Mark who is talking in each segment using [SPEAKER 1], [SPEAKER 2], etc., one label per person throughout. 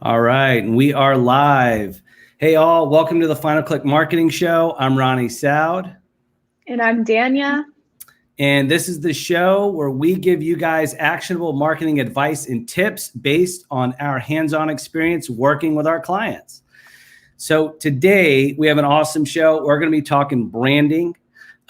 [SPEAKER 1] All right, and we are live. Hey all, welcome to the Final Click Marketing Show. I'm Ronnie Soud.
[SPEAKER 2] And I'm Danya.
[SPEAKER 1] And this is the show where we give you guys actionable marketing advice and tips based on our hands-on experience working with our clients. So today we have an awesome show. We're going to be talking branding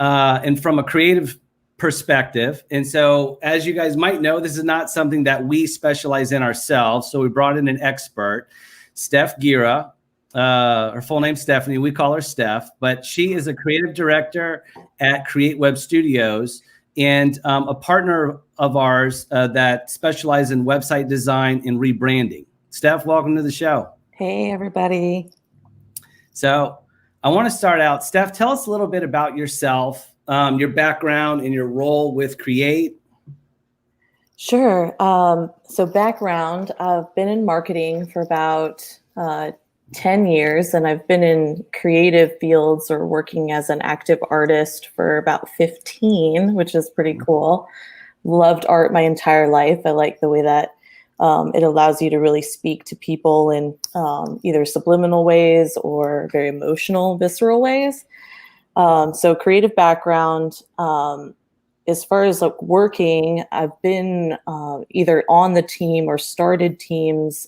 [SPEAKER 1] and from a creative perspective. And so as you guys might know, this is not something that we specialize in ourselves. So we brought in an expert, Steph Giera. Her full name's Stephanie. We call her Steph, but she is a creative director at Create Web Studios and a partner of ours that specializes in website design and rebranding. Steph, welcome to the show.
[SPEAKER 3] Hey, everybody.
[SPEAKER 1] So I want to start out. Steph, tell us a little bit about yourself, your background and your role with Create.
[SPEAKER 3] Sure. So background, I've been in marketing for about 10 years, and I've been in creative fields or working as an active artist for about 15, which is pretty cool. Loved art my entire life. I like the way that it allows you to really speak to people in either subliminal ways or very emotional, visceral ways. So creative background. As far as like working, I've been either on the team or started teams,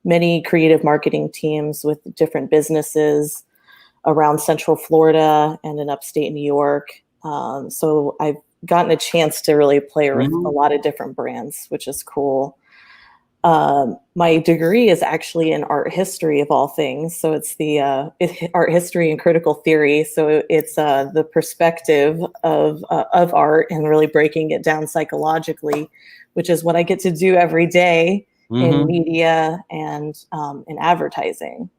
[SPEAKER 3] many creative marketing teams with different businesses around Central Florida and in upstate New York. So I've gotten a chance to really play with a lot of different brands, which is cool. My degree is actually in art history of all things. So it's the art history and critical theory. So it's the perspective of art and really breaking it down psychologically, which is what I get to do every day in media and in advertising.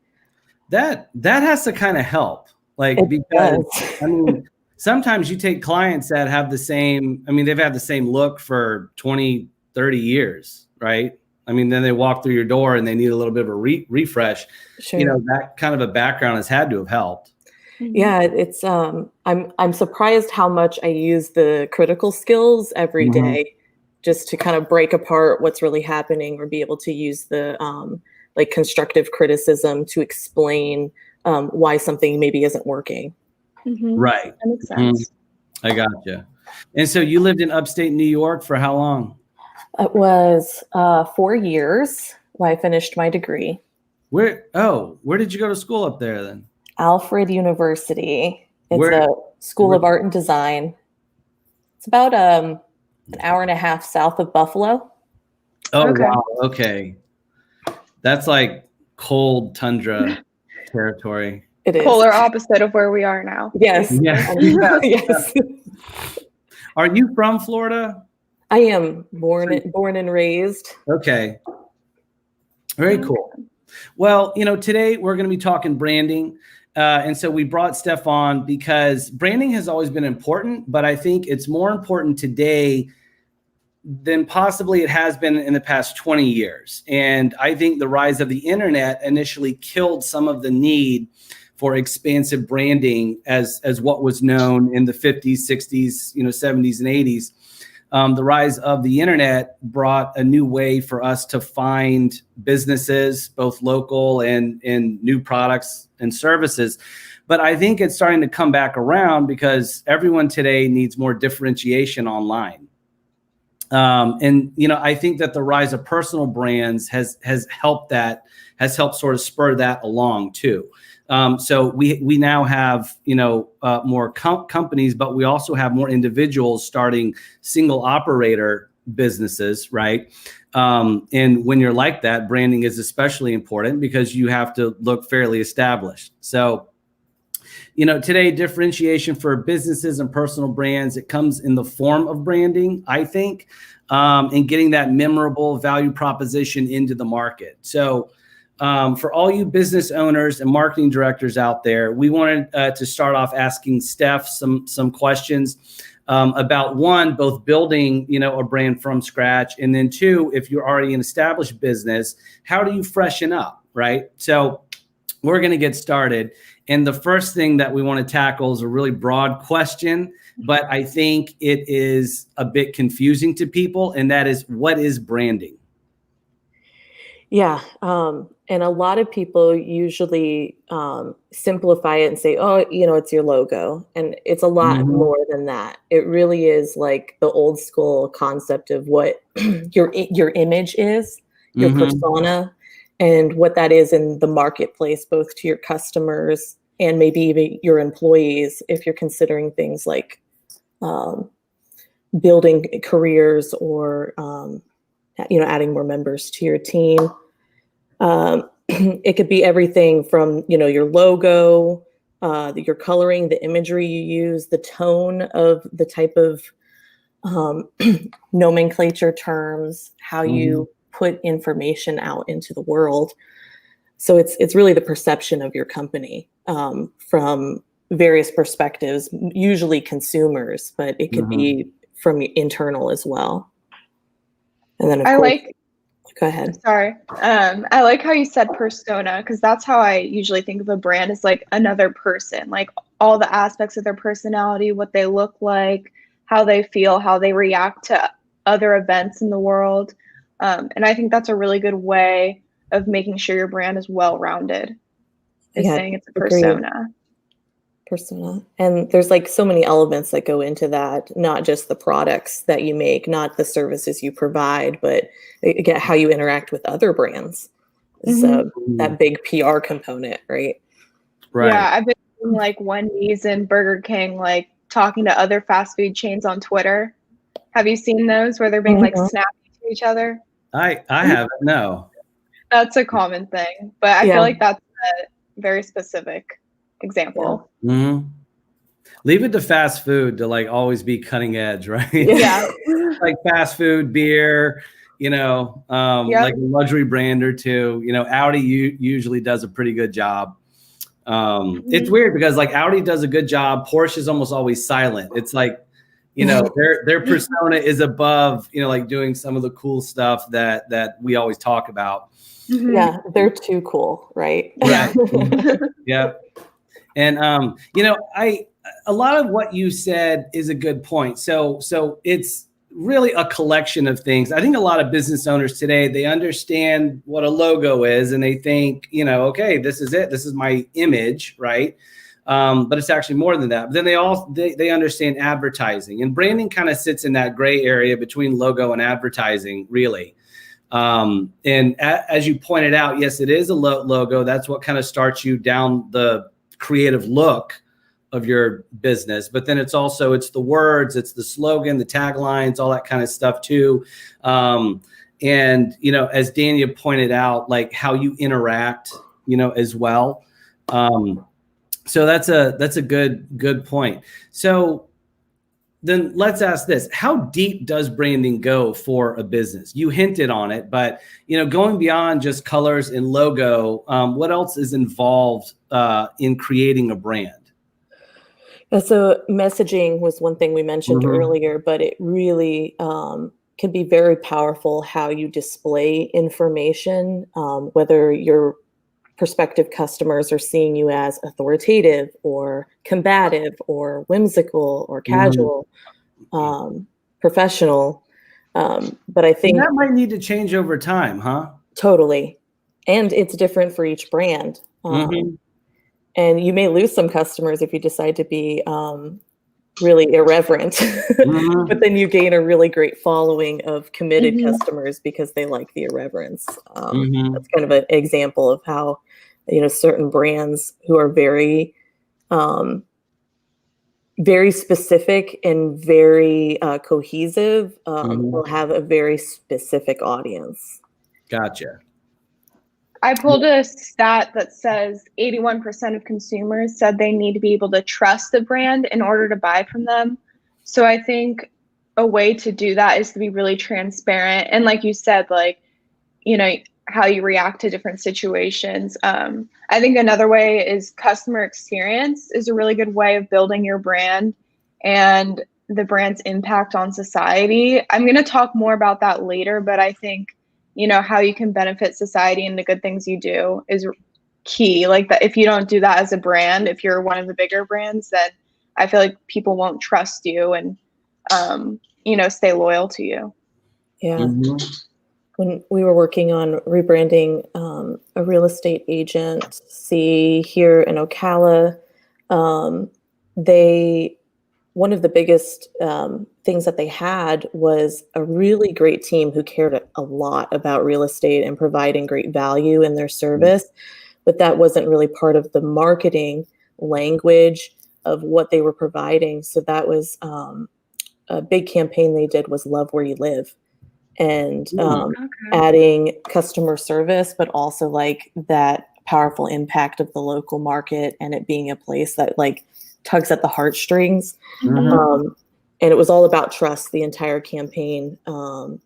[SPEAKER 1] That has to kind of help, because I mean, sometimes you take clients that have the same, they've had the same look for 20, 30 years, right? I mean, then they walk through your door and they need a little bit of a refresh.
[SPEAKER 3] Sure.
[SPEAKER 1] You know, that kind of a background has had to have helped.
[SPEAKER 3] Yeah, it's I'm surprised how much I use the critical skills every day just to kind of break apart what's really happening or be able to use the like constructive criticism to explain why something maybe isn't working.
[SPEAKER 1] Right.
[SPEAKER 2] That makes sense.
[SPEAKER 1] I gotcha. And so you lived in upstate New York for how long?
[SPEAKER 3] It was 4 years when I finished my degree.
[SPEAKER 1] Where did you go to school up there then?
[SPEAKER 3] Alfred University. It's a school of art and design. It's about an hour and a half south of Buffalo.
[SPEAKER 1] Oh, okay. Wow. Okay. That's like cold tundra territory.
[SPEAKER 3] It is.
[SPEAKER 2] Polar opposite of where we are now.
[SPEAKER 3] Yes.
[SPEAKER 1] Yeah.
[SPEAKER 3] Yes.
[SPEAKER 1] Are you from Florida?
[SPEAKER 3] I am born and raised.
[SPEAKER 1] Okay. Very cool. Well, today we're going to be talking branding. And so we brought Steph on because branding has always been important, but I think it's more important today than possibly it has been in the past 20 years. And I think the rise of the internet initially killed some of the need for expansive branding as what was known in the 50s, 60s, 70s and 80s. The rise of the internet brought a new way for us to find businesses, both local and new products and services. But I think it's starting to come back around because everyone today needs more differentiation online. I think that the rise of personal brands has helped sort of spur that along too. So we now have, more companies, but we also have more individuals starting single operator businesses, right? And when you're like that, branding is especially important because you have to look fairly established. So, today differentiation for businesses and personal brands, it comes in the form of branding, I think, and getting that memorable value proposition into the market. So, for all you business owners and marketing directors out there, we wanted to start off asking Steph some questions about one, both building, a brand from scratch, and then two, if you're already an established business, how do you freshen up, right? So we're going to get started. And the first thing that we want to tackle is a really broad question, but I think it is a bit confusing to people, and that is, what is branding?
[SPEAKER 3] Yeah. And a lot of people usually simplify it and say, oh, it's your logo. And it's a lot
[SPEAKER 1] Mhm.
[SPEAKER 3] more than that. It really is like the old school concept of what your image is, your
[SPEAKER 1] Mhm.
[SPEAKER 3] persona, and what that is in the marketplace, both to your customers and maybe even your employees, if you're considering things like um, building careers or adding more members to your team. It could be everything from, your logo, your coloring, the imagery you use, the tone of the type of um, nomenclature terms, how
[SPEAKER 1] Mhm.
[SPEAKER 3] you put information out into the world. So it's really the perception of your company from various perspectives, usually consumers, but it could
[SPEAKER 1] Mhm.
[SPEAKER 3] be from internal as well. And then, of
[SPEAKER 2] I
[SPEAKER 3] course,
[SPEAKER 2] like,
[SPEAKER 3] go ahead.
[SPEAKER 2] sorry. I like how you said persona, because that's how I usually think of a brand, as like another person, like all the aspects of their personality, what they look like, how they feel, how they react to other events in the world. And I think that's a really good way of making sure your brand is well-rounded, is
[SPEAKER 3] Yeah,
[SPEAKER 2] saying it's a
[SPEAKER 3] agreed.
[SPEAKER 2] persona.
[SPEAKER 3] Persona. And there's like so many elements that go into that, not just the products that you make, not the services you provide, but again, how you interact with other brands.
[SPEAKER 2] Hmm.
[SPEAKER 3] So that big PR component, right?
[SPEAKER 1] Right.
[SPEAKER 2] Yeah, I've been seeing like Wendy's and Burger King like talking to other fast food chains on Twitter. Have you seen those where they're being like
[SPEAKER 3] Mhm.
[SPEAKER 2] snappy to each other?
[SPEAKER 1] I haven't. No.
[SPEAKER 2] That's a common thing, but I feel
[SPEAKER 3] Yeah,
[SPEAKER 2] like that's a very specific
[SPEAKER 3] yeah,
[SPEAKER 2] example.
[SPEAKER 1] Mhm. Leave it to fast food to like always be cutting edge, right?
[SPEAKER 3] yeah.
[SPEAKER 2] Yeah.
[SPEAKER 1] Like fast food, beer,
[SPEAKER 2] Yep.
[SPEAKER 1] like a luxury brand or two. Audi usually does a pretty good job. It's
[SPEAKER 2] Mhm.
[SPEAKER 1] weird because like Audi does a good job. Porsche is almost always silent. It's like, their persona is above, like doing some of the cool stuff that we always talk about.
[SPEAKER 2] Mhm.
[SPEAKER 3] Yeah, they're too cool, right?
[SPEAKER 2] Yeah.
[SPEAKER 1] Right. Mhm. Yeah. And a lot of what you said is a good point. So it's really a collection of things. I think a lot of business owners today, they understand what a logo is and they think, okay, this is it. This is my image, right? But it's actually more than that. But then they understand advertising, and branding kind of sits in that gray area between logo and advertising, really. And as you pointed out, yes, it is a logo. That's what kind of starts you down the creative look of your business. But then it's the words, it's the slogan, the taglines, all that kind of stuff too. And as Dania pointed out, like how you interact, as well. So that's a good point. So then let's ask this: how deep does branding go for a business? You hinted on it, but going beyond just colors and logo, what else is involved in creating a brand?
[SPEAKER 3] Yeah, so messaging was one thing we mentioned
[SPEAKER 1] Mhm.
[SPEAKER 3] earlier, but it really can be very powerful how you display information, whether your prospective customers are seeing you as authoritative or combative or whimsical or
[SPEAKER 1] Mhm.
[SPEAKER 3] casual, professional. But I
[SPEAKER 1] And
[SPEAKER 3] think
[SPEAKER 1] that might need to change over time, huh?
[SPEAKER 3] totally, and it's different for each brand.
[SPEAKER 1] Mhm.
[SPEAKER 3] And you may lose some customers if you decide to be really irreverent, but
[SPEAKER 1] Mhm.
[SPEAKER 3] then you gain a really great following of committed
[SPEAKER 2] Mhm.
[SPEAKER 3] customers because they like the irreverence. That's
[SPEAKER 1] Mhm.
[SPEAKER 3] kind of an example of how, certain brands who are um, very specific and very cohesive will
[SPEAKER 1] Mhm.
[SPEAKER 3] have a very specific audience.
[SPEAKER 1] Gotcha.
[SPEAKER 2] I pulled a stat that says 81% of consumers said they need to be able to trust the brand in order to buy from them. So I think a way to do that is to be really transparent. And like you said, like, you know, how you react to different situations. I think another way is customer experience is a really good way of building your brand and the brand's impact on society. I'm going to talk more about that later, but I think, how you can benefit society and the good things you do is key. Like that, if you don't do that as a brand, if you're one of the bigger brands, then I feel like people won't trust you and, stay loyal to you.
[SPEAKER 3] Yeah.
[SPEAKER 1] Mhm.
[SPEAKER 3] when we were working on rebranding a real estate agency here in Ocala, one of the biggest things that they had was a really great team who cared a lot about real estate and providing great value in their service, but that wasn't really part of the marketing language of what they were providing. So that was a big campaign they did was Love Where You Live, and adding customer service, but also like that powerful impact of the local market and it being a place that like tugs at the heartstrings. And it was all about trust, the entire campaign,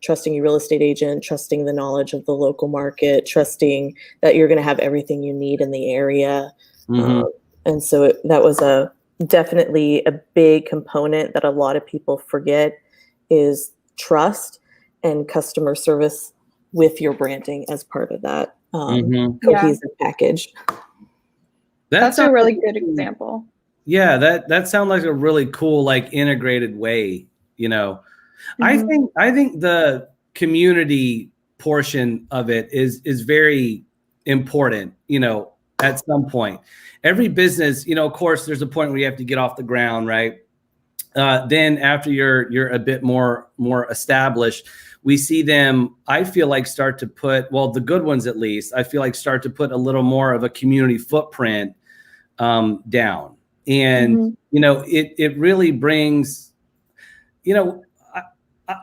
[SPEAKER 3] trusting your real estate agent, trusting the knowledge of the local market, trusting that you're going to have everything you need in the area. And so that was definitely a big component that a lot of people forget is trust and customer service with your branding as part of that cohesive package.
[SPEAKER 2] That's a really good example.
[SPEAKER 1] Yeah, that sounds like a really cool, like integrated way, you know. I think the community portion of it is very important, you know, at some point. Every business, you know, of course, there's a point where you have to get off the ground, right? Then after you're a bit more established, we see them, I feel like, start to put, well, the good ones at least, I feel like start to put a little more of a community footprint down. And, you know, it really brings, you know,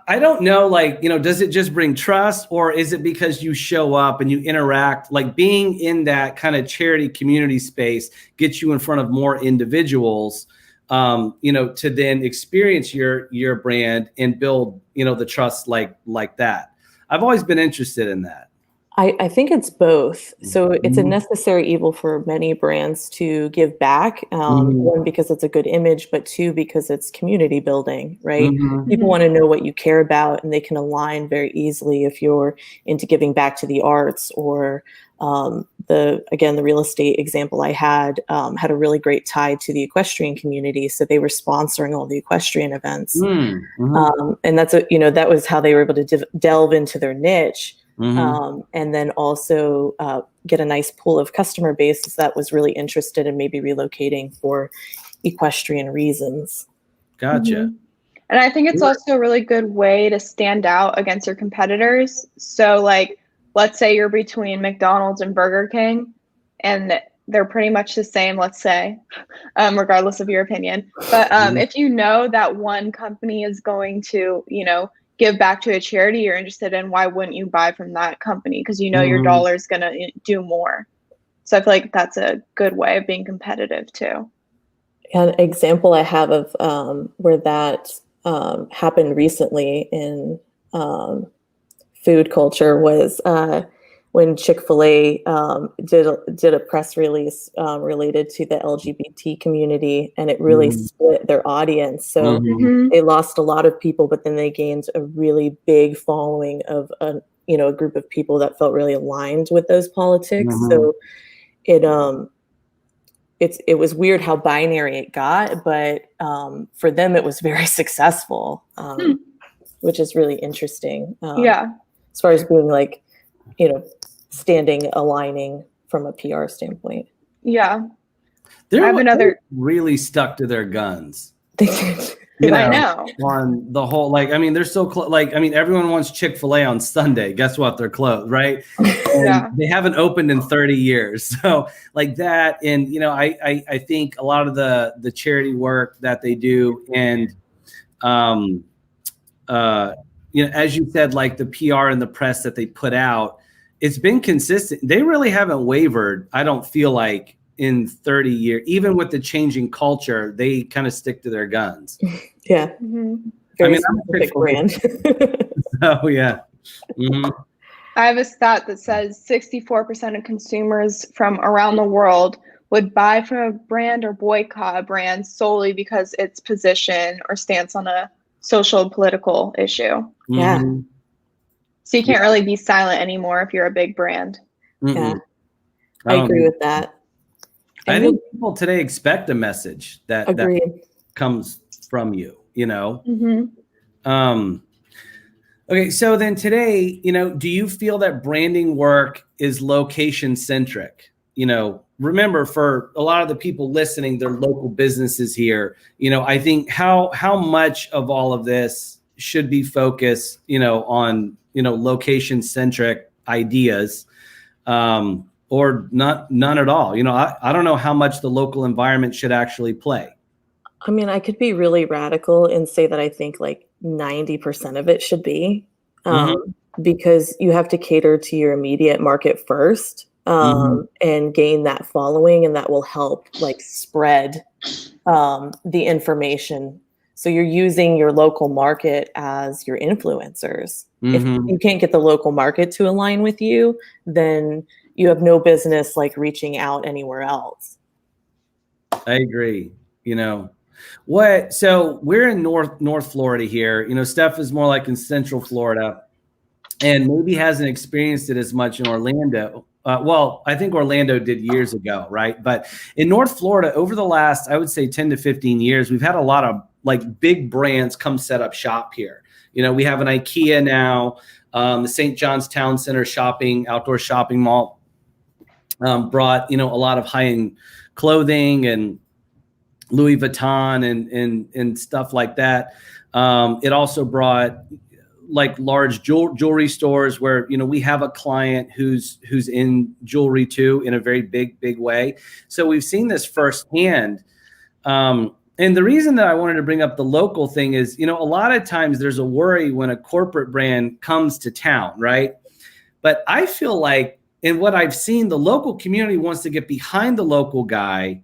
[SPEAKER 1] I don't know, like, you know, does it just bring trust, or is it because you show up and you interact, like being in that kind of charity community space gets you in front of more individuals, you know, to then experience your brand and build, you know, the trust like that. I've always been interested in that.
[SPEAKER 3] I think it's both. So it's a necessary evil for many brands to give back. One, because it's a good image, but two, because it's community building, right? People want to know what you care about, and they can align very easily if you're into giving back to the arts, or the real estate example I had a really great tie to the equestrian community. So they were sponsoring all the equestrian events. And that's that was how they were able to delve into their niche. And then also get a nice pool of customer base that was really interested in maybe relocating for equestrian reasons.
[SPEAKER 1] Gotcha.
[SPEAKER 2] And I think it's also a really good way to stand out against your competitors. So like, let's say you're between McDonald's and Burger King, and they're pretty much the same, let's say, regardless of your opinion. But if you know that one company is going to, you know, give back to a charity you're interested in, why wouldn't you buy from that company? Because you know your dollar is going to do more. So I feel like that's a good way of being competitive too.
[SPEAKER 3] An example I have of where that happened recently in food culture was when Chick-fil-A did a press release related to the LGBT community, and it really split their audience. So they lost a lot of people, but then they gained a really big following of a group of people that felt really aligned with those politics. So it was weird how binary it got, but for them it was very successful, which is really interesting. As far as being like, aligning from a PR standpoint.
[SPEAKER 2] Yeah.
[SPEAKER 1] They're really stuck to their guns.
[SPEAKER 2] I know.
[SPEAKER 1] On the whole, like, I mean, they're so close. Like, I mean, everyone wants Chick-fil-A on Sunday. Guess what? They're closed, right? They haven't opened in 30 years. So like that. And, I think a lot of the charity work that they do, and, as you said, like the PR and the press that they put out, it's been consistent. They really haven't wavered, I don't feel like, in 30 years. Even with the changing culture, they kind of stick to their guns.
[SPEAKER 3] Yeah.
[SPEAKER 1] I mean, I'm a big brand. Oh, yeah.
[SPEAKER 2] I have a stat that says 64% of consumers from around the world would buy from a brand or boycott a brand solely because its position or stance on a social political issue.
[SPEAKER 3] Yeah.
[SPEAKER 2] So you can't really be silent anymore if you're a big brand.
[SPEAKER 3] Yeah, I agree with that.
[SPEAKER 1] I think people today expect a message that comes from you, Okay, so then today, do you feel that branding work is location centric? Remember, for a lot of the people listening, they're local businesses here. I think how much of all of this should be focused, on location centric ideas, or none at all. I don't know how much the local environment should actually play.
[SPEAKER 3] I mean, I could be really radical and say that I think like 90% of it should be, because you have to cater to your immediate market first, and gain that following, and that will help like spread the information. So you're using your local market as your influencers. If you can't get the local market to align with you, then you have no business like reaching out anywhere else.
[SPEAKER 1] I agree. So we're in North Florida here. Steph is more like in Central Florida, and maybe hasn't experienced it as much in Orlando. Well, I think Orlando did years ago, right? But in North Florida, over the last, I would say 10 to 15 years, we've had a lot of like big brands come set up shop here. We have an IKEA now, the St. John's Town Center outdoor shopping mall, brought, a lot of high-end clothing and Louis Vuitton and stuff like that. It also brought like large jewelry stores where, we have a client who's in jewelry too, in a very big way. So we've seen this firsthand. And the reason that I wanted to bring up the local thing is, a lot of times there's a worry when a corporate brand comes to town, right? But I feel like in what I've seen, the local community wants to get behind the local guy,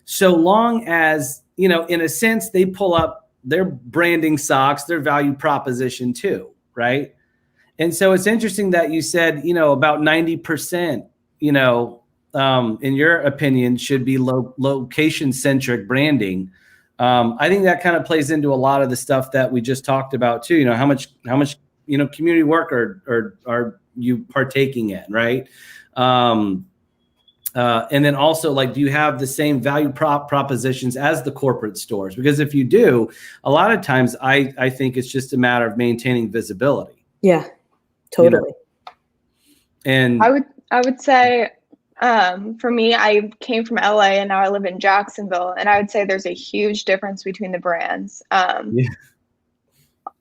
[SPEAKER 1] so long as, in a sense, they pull up their branding socks, their value proposition too, right? And so it's interesting that you said, about 90%, in your opinion, should be location-centric branding. I think that kind of plays into a lot of the stuff that we just talked about too. How much community work are you partaking in, right? And then also, like, do you have the same value propositions as the corporate stores? Because if you do, a lot of times I think it's just a matter of maintaining visibility.
[SPEAKER 3] Yeah, totally.
[SPEAKER 1] And
[SPEAKER 2] I would say, for me, I came from LA and now I live in Jacksonville, and I would say there's a huge difference between the brands.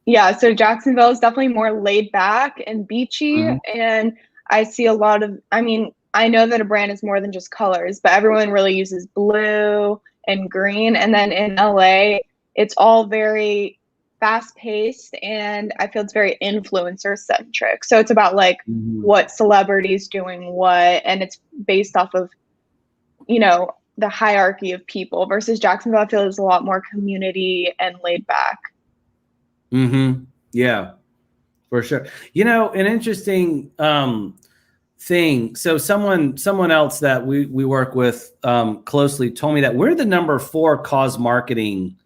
[SPEAKER 2] Yeah, so Jacksonville is definitely more laid back and beachy, and I see a lot of, I know that a brand is more than just colors, but everyone really uses blue and green. And then in LA, it's all very fast paced, and I feel it's very influencer centric. So it's about like what celebrities doing what, and it's based off of, the hierarchy of people, versus Jacksonville, I feel is a lot more community and laid back.
[SPEAKER 1] Yeah, for sure. An interesting thing. So someone else that we work with closely told me that we're the number 4 cause marketing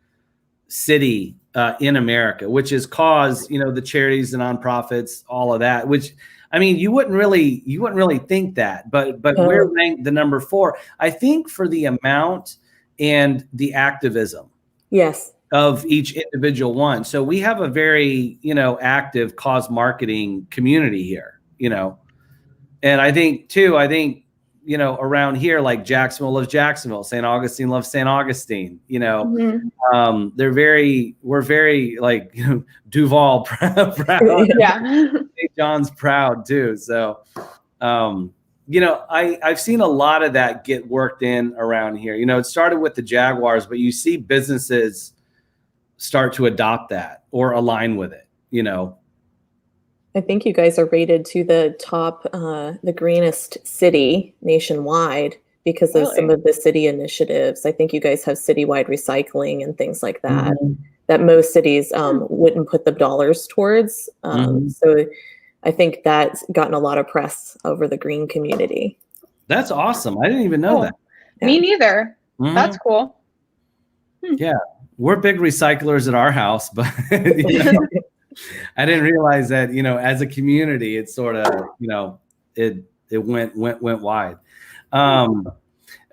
[SPEAKER 1] city in America, which is cause, the charities, the nonprofits, all of that, which, you wouldn't really think that, but we're ranked the number 4, I think, for the amount and the activism.
[SPEAKER 3] Yes.
[SPEAKER 1] Of each individual one. So we have a very, active cause marketing community here, and I think too, around here, like Jacksonville loves Jacksonville, St. Augustine loves St. Augustine, we're very like, Duval proud.
[SPEAKER 2] Yeah.
[SPEAKER 1] St. John's proud too. So, I've seen a lot of that get worked in around here. It started with the Jaguars, but you see businesses start to adopt that or align with it,
[SPEAKER 3] I think you guys are rated to the top, the greenest city nationwide because of some of the city initiatives. I think you guys have citywide recycling and things like that, that most cities wouldn't put the dollars towards. So I think that's gotten a lot of press over the green community. That's awesome. I didn't even know that.
[SPEAKER 2] Yeah. Me neither. That's cool.
[SPEAKER 1] Yeah. We're big recyclers at our house, but I didn't realize that, as a community, it's sort of, it went wide.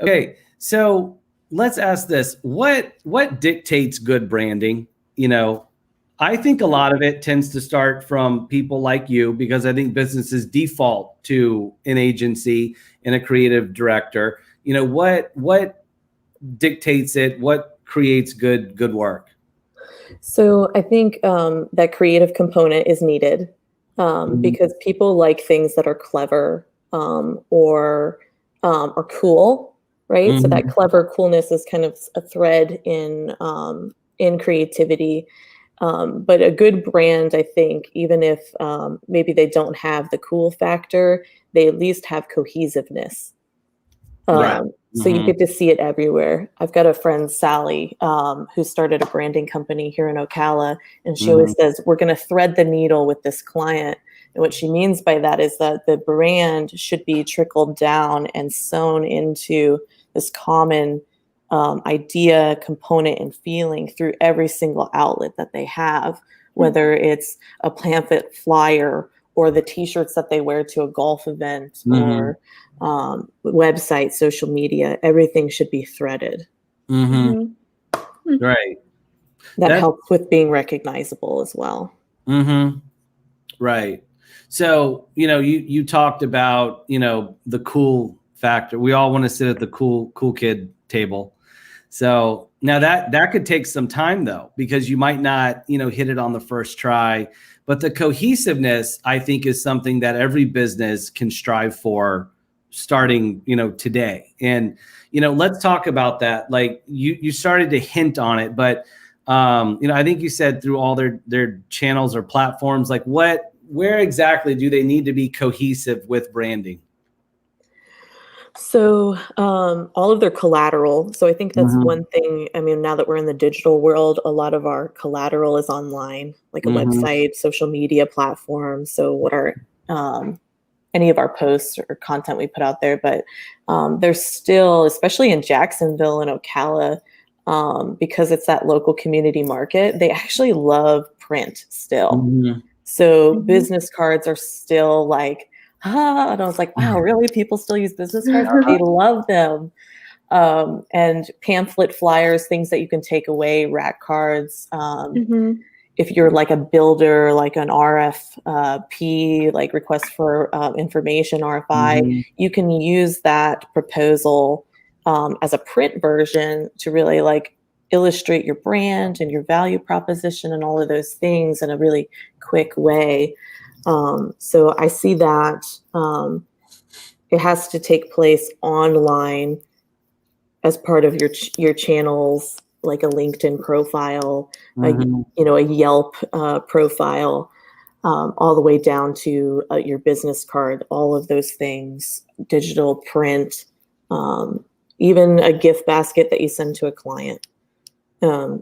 [SPEAKER 1] Okay. So let's ask this. What dictates good branding? I think a lot of it tends to start from people like you, because I think businesses default to an agency and a creative director. You know, what dictates it? What creates good work?
[SPEAKER 3] So I think that creative component is needed because people like things that are clever or cool, right? So that clever coolness is kind of a thread in creativity. But a good brand, I think, even if maybe they don't have the cool factor, they at least have cohesiveness.
[SPEAKER 1] Right.
[SPEAKER 3] So you get to see it everywhere. I've got a friend, Sally, who started a branding company here in Ocala, and she always says, we're going to thread the needle with this client. And what she means by that is that the brand should be trickled down and sewn into this common idea, component, and feeling through every single outlet that they have, whether it's a pamphlet flyer or the t-shirts that they wear to a golf event or website, social media. Everything should be threaded.
[SPEAKER 1] Right.
[SPEAKER 3] That helps with being recognizable as well.
[SPEAKER 1] Right. So, you know, you talked about, you know, the cool factor. We all want to sit at the cool kid table. So now that could take some time though, because you might not, you know, hit it on the first try. But the cohesiveness, I think, is something that every business can strive for starting, you know, today. And, you know, let's talk about that. Like you started to hint on it, but, you know, I think you said through all their channels or platforms, like where exactly do they need to be cohesive with branding?
[SPEAKER 3] So all of their collateral. So I think that's one thing. I mean, now that we're in the digital world, a lot of our collateral is online, like a website, social media platforms. So what are any of our posts or content we put out there? But there's still, especially in Jacksonville and Ocala, because it's that local community market, they actually love print still. So business cards are still like, and I was like, wow, really? People still use business cards? They love them. And pamphlet flyers, things that you can take away, rack cards. If you're like a builder, like an RFP, like request for information, RFI, you can use that proposal as a print version to really like illustrate your brand and your value proposition and all of those things in a really quick way. So I see that it has to take place online as part of your channels, like a LinkedIn profile, a Yelp profile, all the way down to your business card. All of those things, digital, print, even a gift basket that you send to a client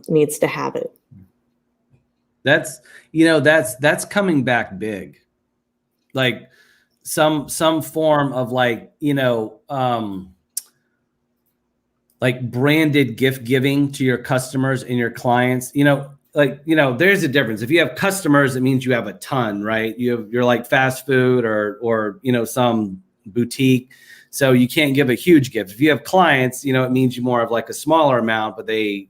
[SPEAKER 3] needs to have it.
[SPEAKER 1] That's coming back big, like some form of like, like branded gift giving to your customers and your clients. There's a difference. If you have customers, it means you have a ton, right? You're like fast food or some boutique. So you can't give a huge gift. If you have clients, it means you more of like a smaller amount, but they,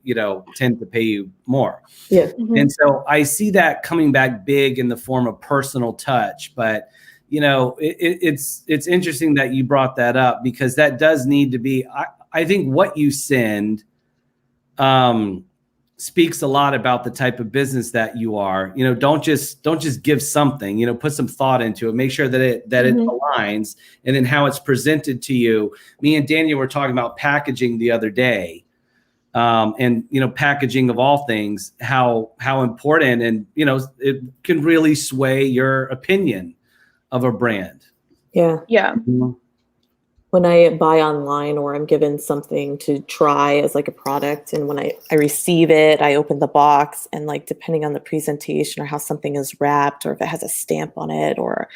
[SPEAKER 1] tend to pay you more.
[SPEAKER 3] Yeah.
[SPEAKER 1] And so I see that coming back big in the form of personal touch. But, it's interesting that you brought that up, because that does need to be, I think what you send speaks a lot about the type of business that you are. Don't just give something, put some thought into it, make sure that it aligns, and then how it's presented to you. Me and Daniel were talking about packaging the other day, and packaging of all things, how important, and it can really sway your opinion of a brand.
[SPEAKER 2] Yeah.
[SPEAKER 3] When I buy online or I'm given something to try as like a product, and when I receive it, I open the box, and like depending on the presentation or how something is wrapped, or if it has a stamp on it or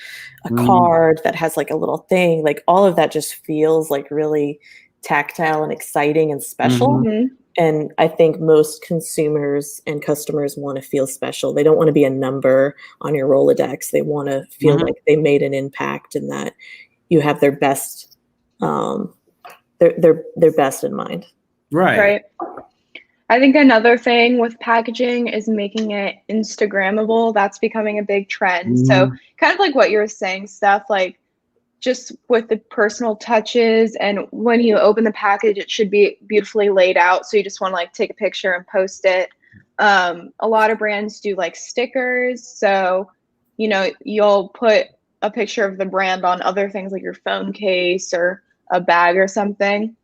[SPEAKER 3] a card that has like a little thing, like all of that just feels like really tactile and exciting and special. And I think most consumers and customers want to feel special. They don't want to be a number on your Rolodex. They want to feel like they made an impact and that you have their best their best in mind.
[SPEAKER 2] Right. I think another thing with packaging is making it Instagrammable. That's becoming a big trend. So
[SPEAKER 1] Mhm.
[SPEAKER 2] kind of like what you were saying, Steph, like just with the personal touches, and when you open the package, it should be beautifully laid out. So you just want to like take a picture and post it. A lot of brands do like stickers. So, you know, you'll put a picture of the brand on other things like your phone case or a bag or something.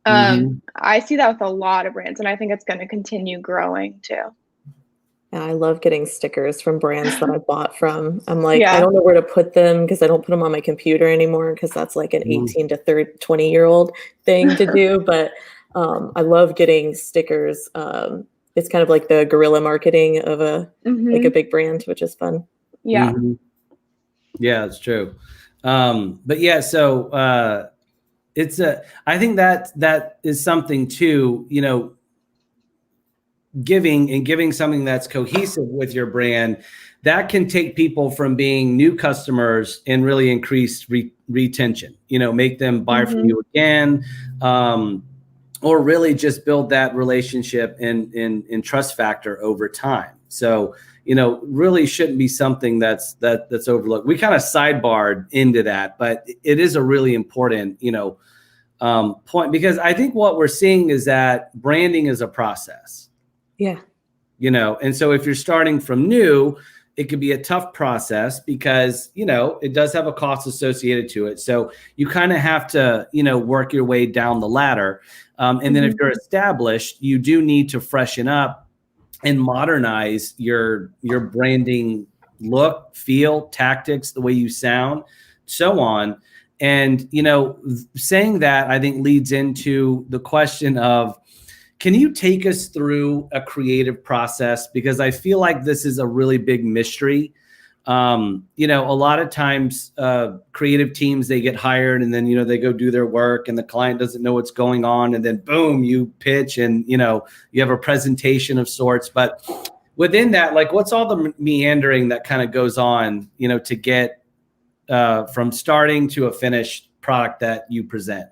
[SPEAKER 1] Mhm.
[SPEAKER 2] I see that with a lot of brands, and I think it's going to continue growing too.
[SPEAKER 3] Yeah, I love getting stickers from brands that I bought from. I'm like, I
[SPEAKER 2] Yeah.
[SPEAKER 3] don't know where to put them because I don't put them on my computer anymore because that's like an
[SPEAKER 1] Mhm.
[SPEAKER 3] 18 to 30, 20-year-old thing to do. But I love getting stickers. It's kind of like the guerrilla marketing of like a
[SPEAKER 2] Hmm.
[SPEAKER 3] big brand, which is fun.
[SPEAKER 2] Yeah.
[SPEAKER 1] Mhm. Yeah, it's true. But yeah, so I think that is something too, you know, giving something that's cohesive with your brand that can take people from being new customers and really increase retention, you know, make them buy from
[SPEAKER 2] Hmm.
[SPEAKER 1] you again, or really just build that relationship and trust factor over time. So, you know, really shouldn't be something that's overlooked. We kind of sidebarred into that, but it is a really important, you know, point, because I think what we're seeing is that branding is a process.
[SPEAKER 3] Yeah.
[SPEAKER 1] You know, and so if you're starting from new, it could be a tough process because, you know, it does have a cost associated to it. So you kind of have to, you know, work your way down the ladder. And then if
[SPEAKER 2] Hmm.
[SPEAKER 1] you're established, you do need to freshen up and modernize your branding look, feel, tactics, the way you sound, so on. And, you know, saying that, I think, leads into the question of, can you take us through a creative process? Because I feel like this is a really big mystery. You know, a lot of times creative teams, they get hired and then, you know, they go do their work and the client doesn't know what's going on. And then boom, you pitch and, you know, you have a presentation of sorts. But within that, like, what's all the meandering that kind of goes on, you know, to get from starting to a finished product that you present?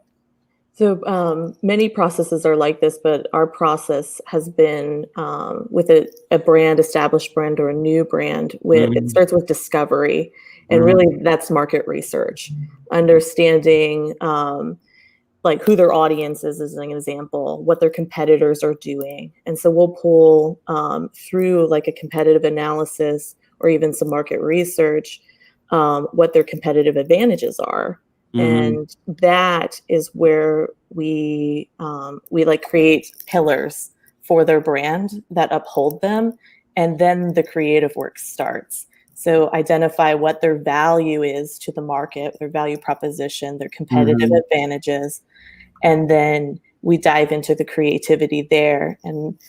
[SPEAKER 3] So many processes are like this, but our process has been with a brand, established brand or a new brand. It
[SPEAKER 1] Mhm.
[SPEAKER 3] starts with discovery, and
[SPEAKER 1] Mhm.
[SPEAKER 3] really that's market research, understanding like who their audience is as an example, what their competitors are doing, and so we'll pull through like a competitive analysis or even some market research what their competitive advantages are.
[SPEAKER 1] Mhm.
[SPEAKER 3] And that is where we like create pillars for their brand that uphold them, and then the creative work starts. So identify what their value is to the market, their value proposition, their competitive
[SPEAKER 1] Mhm.
[SPEAKER 3] advantages, and then we dive into the creativity there. And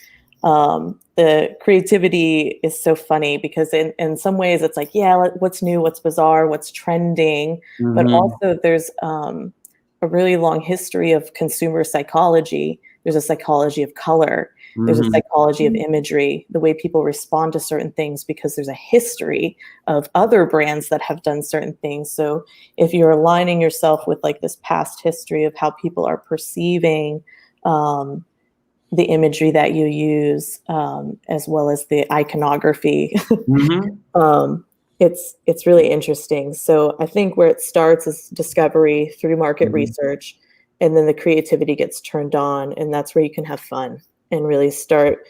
[SPEAKER 3] the creativity is so funny because in some ways it's like, yeah, what's new, what's bizarre, what's trending, but
[SPEAKER 1] Mhm.
[SPEAKER 3] also there's a really long history of consumer psychology. There's a psychology of color. There's a
[SPEAKER 1] Mhm.
[SPEAKER 3] psychology of imagery, the way people respond to certain things, because there's a history of other brands that have done certain things. So if you're aligning yourself with like this past history of how people are perceiving the imagery that you use, as well as the iconography.
[SPEAKER 1] Mhm.
[SPEAKER 3] um, it's really interesting. So I think where it starts is discovery through market
[SPEAKER 1] Mhm.
[SPEAKER 3] research, and then the creativity gets turned on, and that's where you can have fun and really start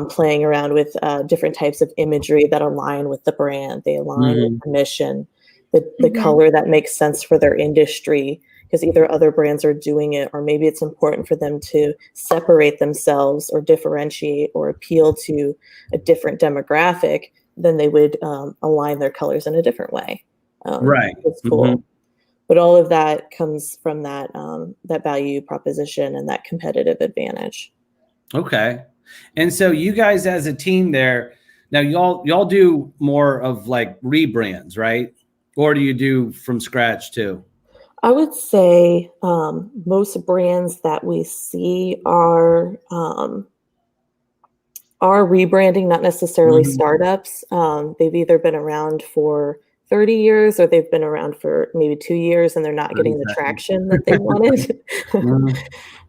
[SPEAKER 3] playing around with different types of imagery that align with the brand. They align with
[SPEAKER 1] Mhm.
[SPEAKER 3] the mission, the
[SPEAKER 2] Hmm.
[SPEAKER 3] color that makes sense for their industry, because either other brands are doing it, or maybe it's important for them to separate themselves or differentiate or appeal to a different demographic. Then they would align their colors in a different way.
[SPEAKER 1] Right.
[SPEAKER 3] It's cool.
[SPEAKER 1] Mhm.
[SPEAKER 3] But all of that comes from that value proposition and that competitive advantage.
[SPEAKER 1] Okay. And so you guys as a team there, now y'all do more of like rebrands, right? Or do you do from scratch too?
[SPEAKER 3] I would say most brands that we see are rebranding, not necessarily
[SPEAKER 1] Mhm.
[SPEAKER 3] startups. They've either been around for 30 years, or they've been around for maybe 2 years and they're not getting the traction that they wanted.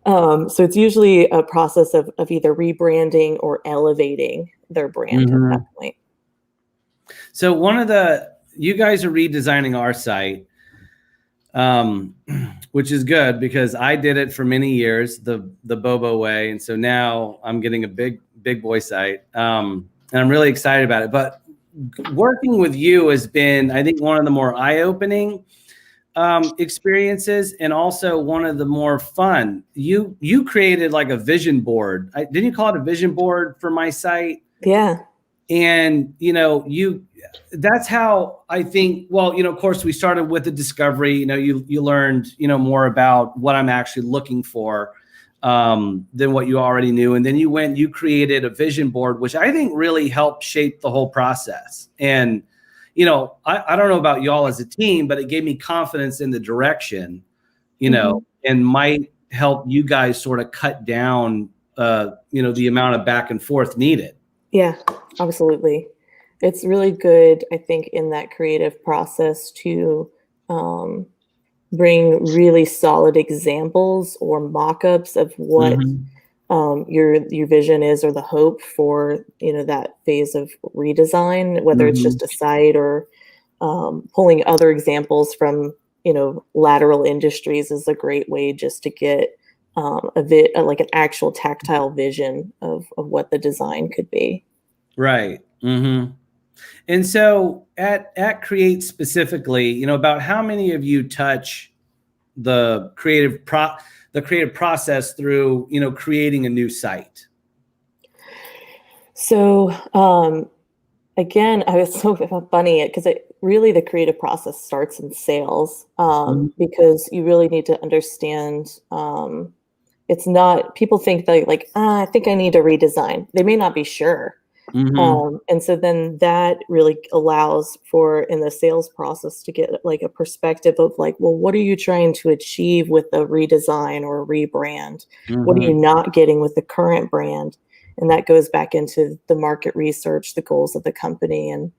[SPEAKER 3] So it's usually a process of either rebranding or elevating their brand at that point.
[SPEAKER 1] So you guys are redesigning our site, which is good because I did it for many years, the Bobo way. And so now I'm getting a big boy site. And I'm really excited about it. But working with you has been, I think, one of the more eye-opening experiences, and also one of the more fun. You created like a vision board. Didn't you call it a vision board for my site?
[SPEAKER 3] Yeah.
[SPEAKER 1] And, that's how I think, well, of course we started with the discovery, you learned, more about what I'm actually looking for than what you already knew. And then you created a vision board, which I think really helped shape the whole process. And, I don't know about y'all as a team, but it gave me confidence in the direction, and might help you guys sort of cut down, the amount of back and forth needed.
[SPEAKER 3] Yeah, absolutely. It's really good, I think, in that creative process to bring really solid examples or mock-ups of what your vision is, or the hope for, that phase of redesign, whether it's just a site or pulling other examples from, lateral industries is a great way just to get like an actual tactile vision of what the design could be.
[SPEAKER 1] Right. And so at Create specifically, about how many of you touch the creative process through, creating a new site?
[SPEAKER 3] So, again, I was so funny because really the creative process starts in sales, because you really need to understand, it's not, people think that I think I need a redesign. They may not be sure. And so then that really allows for, in the sales process, to get like a perspective of well, what are you trying to achieve with a redesign or a rebrand? What are you not getting with the current brand? And that goes back into the market research, the goals of the company. And,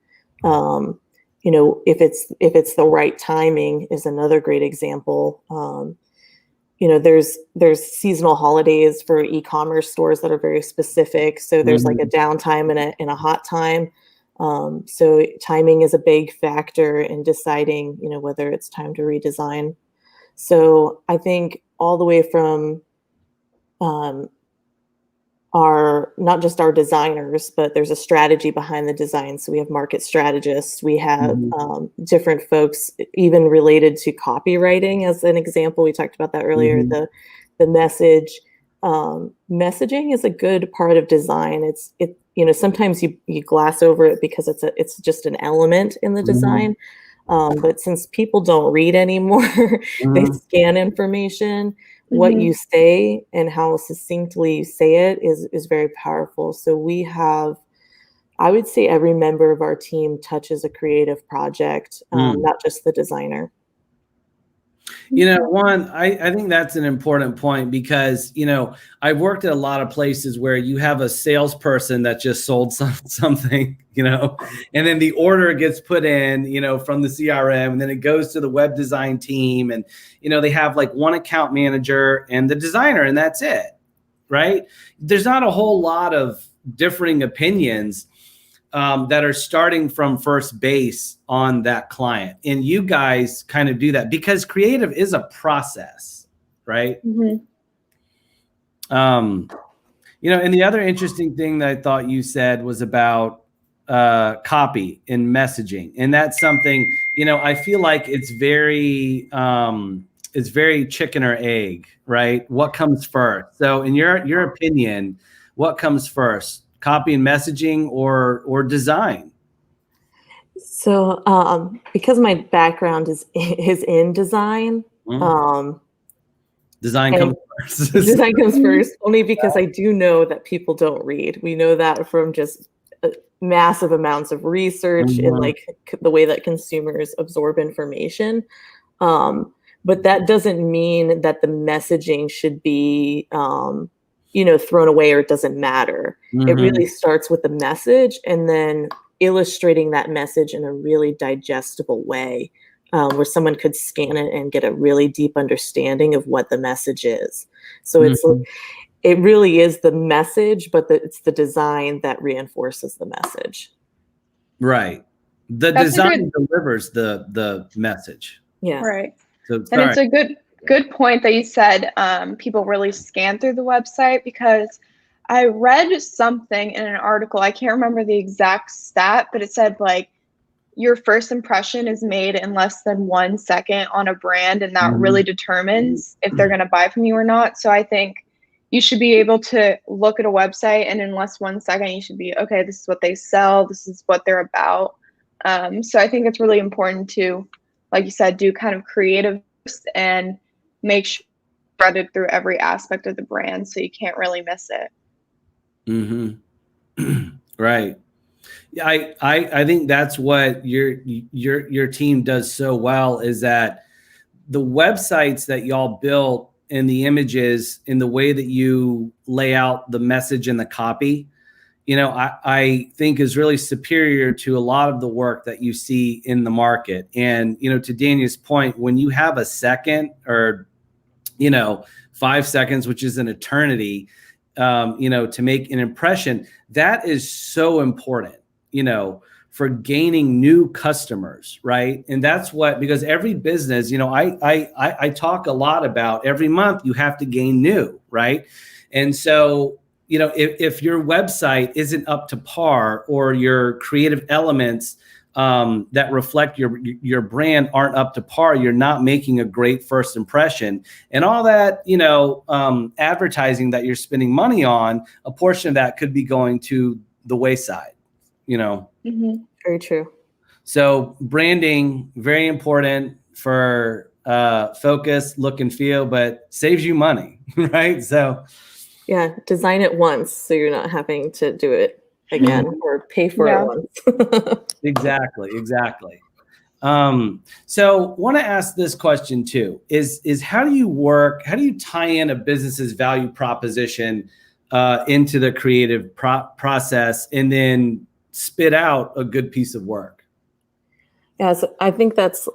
[SPEAKER 3] if it's the right timing is another great example. There's seasonal holidays for e-commerce stores that are very specific. So there's like a downtime and a hot time. So timing is a big factor in deciding, whether it's time to redesign. So I think all the way from not just our designers, but there's a strategy behind the design. So we have market strategists, we have different folks, even related to copywriting as an example. We talked about that earlier. The message, messaging is a good part of design. Sometimes you gloss over it because it's just an element in the design. But since people don't read anymore, they scan information. What you say and how succinctly you say it is very powerful. So we have, I would say, every member of our team touches a creative project, not just the designer.
[SPEAKER 1] I think that's an important point because, I've worked at a lot of places where you have a salesperson that just sold something, and then the order gets put in, from the CRM, and then it goes to the web design team, and, they have like one account manager and the designer, and that's it, right? There's not a whole lot of differing opinions that are starting from first base on that client. And you guys kind of do that because creative is a process, right? And the other interesting thing that I thought you said was about copy and messaging. And that's something, I feel like it's very chicken or egg, right? What comes first? So in your opinion, what comes first? Copy and messaging or design?
[SPEAKER 3] So because my background is in design,
[SPEAKER 1] design comes first.
[SPEAKER 3] Design comes first, only because I do know that people don't read. We know that from just massive amounts of research and the way that consumers absorb information. But that doesn't mean that the messaging should be thrown away or it doesn't matter. It really starts with the message, and then illustrating that message in a really digestible way, where someone could scan it and get a really deep understanding of what the message is. So it really is the message, but it's the design that reinforces the message.
[SPEAKER 1] Right. The design delivers the message.
[SPEAKER 3] Yeah.
[SPEAKER 2] Right.
[SPEAKER 1] So,
[SPEAKER 2] and it's a good point that you said people really scan through the website, because I read something in an article, I can't remember the exact stat, but it said like your first impression is made in less than 1 second on a brand, and that really determines if they're going to buy from you or not. So I think you should be able to look at a website, and in less 1 second, you should be, okay, this is what they sell, this is what they're about. So I think it's really important to, like you said, do kind of creative and make sure it's threaded through every aspect of the brand, so you can't really miss it.
[SPEAKER 1] Right. Yeah, I think that's what your team does so well, is that the websites that y'all built and the images and the way that you lay out the message and the copy, I think is really superior to a lot of the work that you see in the market. And, to Daniel's point, when you have a second or, 5 seconds, which is an eternity, to make an impression, that is so important, for gaining new customers, right? And that's because every business, I talk a lot about every month you have to gain new, right? And so, if your website isn't up to par, or your creative elements that reflect your brand aren't up to par, you're not making a great first impression. And all that, advertising that you're spending money on, a portion of that could be going to the wayside,
[SPEAKER 3] Very true.
[SPEAKER 1] So branding, very important for focus, look and feel, but saves you money, right? So
[SPEAKER 3] yeah, design it once so you're not having to do it again or pay for it once.
[SPEAKER 1] Exactly. So want to ask this question too, is how do you tie in a business's value proposition into the creative process and then spit out a good piece of work?
[SPEAKER 3] Yeah, so I think that's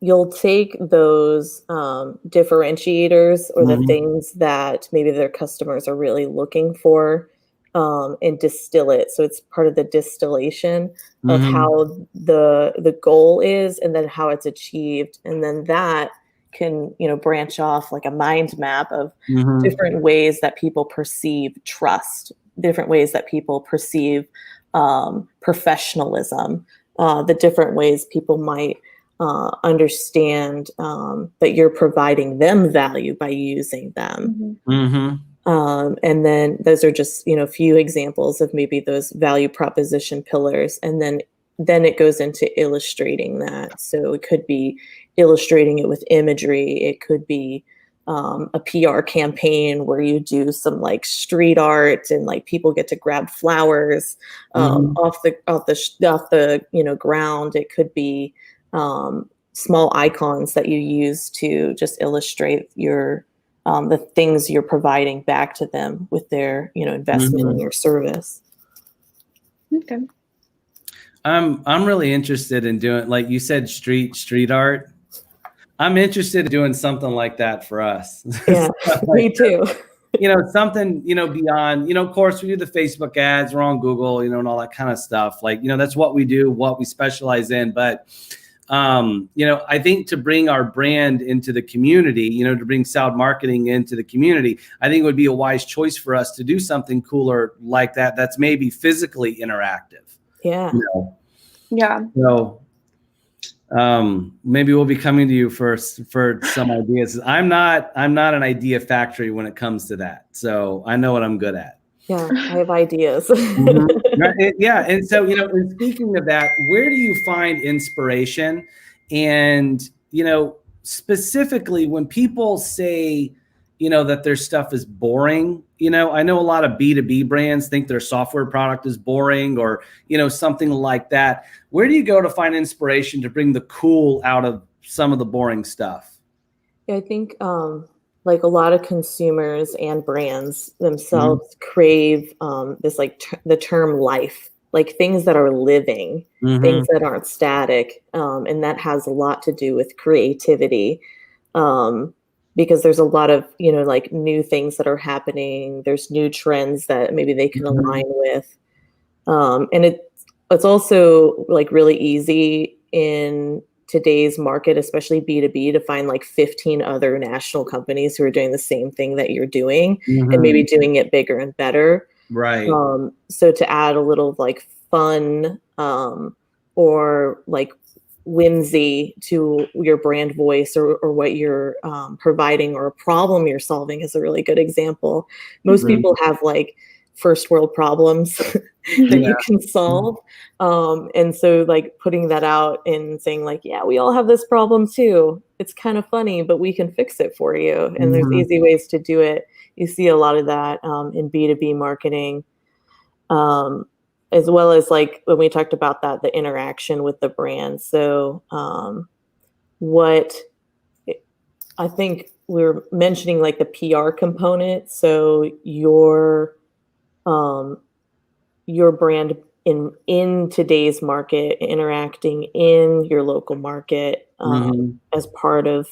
[SPEAKER 3] you'll take those differentiators or the things that maybe their customers are really looking for, and distill it. So it's part of the distillation of how the goal is, and then how it's achieved, and then that can branch off like a mind map of different ways that people perceive trust, different ways that people perceive professionalism, the different ways people might understand that you're providing them value by using them. And then those are just a few examples of maybe those value proposition pillars, and then it goes into illustrating that. So it could be illustrating it with imagery. It could be a PR campaign where you do some like street art and like people get to grab flowers off the ground. It could be small icons that you use to just illustrate your the things you're providing back to them with their investment in your service.
[SPEAKER 2] Okay.
[SPEAKER 1] I'm really interested in doing, like you said, street art. I'm interested in doing something like that for us.
[SPEAKER 3] Yeah, me too.
[SPEAKER 1] Something, beyond, of course we do the Facebook ads, we're on Google, and all that kind of stuff. Like, that's what we do, what we specialize in. But, I think to bring our brand into the community, to bring Soud Marketing into the community, I think it would be a wise choice for us to do something cooler like that. That's maybe physically interactive.
[SPEAKER 3] Yeah.
[SPEAKER 2] Yeah.
[SPEAKER 1] So, maybe we'll be coming to you for some ideas. I'm not an idea factory when it comes to that. So I know what I'm good at.
[SPEAKER 3] Yeah, I have ideas.
[SPEAKER 1] Yeah. And so, and speaking of that, where do you find inspiration? And, specifically when people say, that their stuff is boring, I know a lot of B2B brands think their software product is boring, or, something like that. Where do you go to find inspiration to bring the cool out of some of the boring stuff?
[SPEAKER 3] Yeah, I think like a lot of consumers and brands themselves crave this, like the term life like things that are living, things
[SPEAKER 1] Mm-hmm.
[SPEAKER 3] that aren't static. And that has a lot to do with creativity. Because there's a lot of, like new things that are happening. There's new trends that maybe they can align with. And it's also like really easy in today's market, especially B2B, to find like 15 other national companies who are doing the same thing that you're doing and maybe doing it bigger and better.
[SPEAKER 1] Right.
[SPEAKER 3] So to add a little like fun or like whimsy to your brand voice or what you're providing or a problem you're solving is a really good example. Most people have like first world problems that you can solve. And so like putting that out and saying like, yeah, we all have this problem too. It's kind of funny, but we can fix it for you. And there's easy ways to do it. You see a lot of that in B2B marketing, as well as like when we talked about that, the interaction with the brand. So what I think we're mentioning like the PR component. So your brand in today's market, interacting in your local market as part of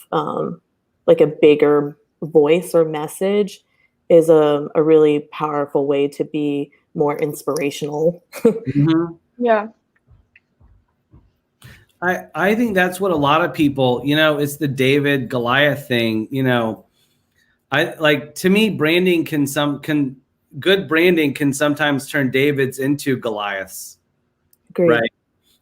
[SPEAKER 3] like a bigger voice or message is a really powerful way to be more inspirational.
[SPEAKER 2] Yeah.
[SPEAKER 1] I think that's what a lot of people, it's the David Goliath thing, I like, to me, good branding can sometimes turn Davids into Goliaths.
[SPEAKER 3] Agreed.
[SPEAKER 1] Right.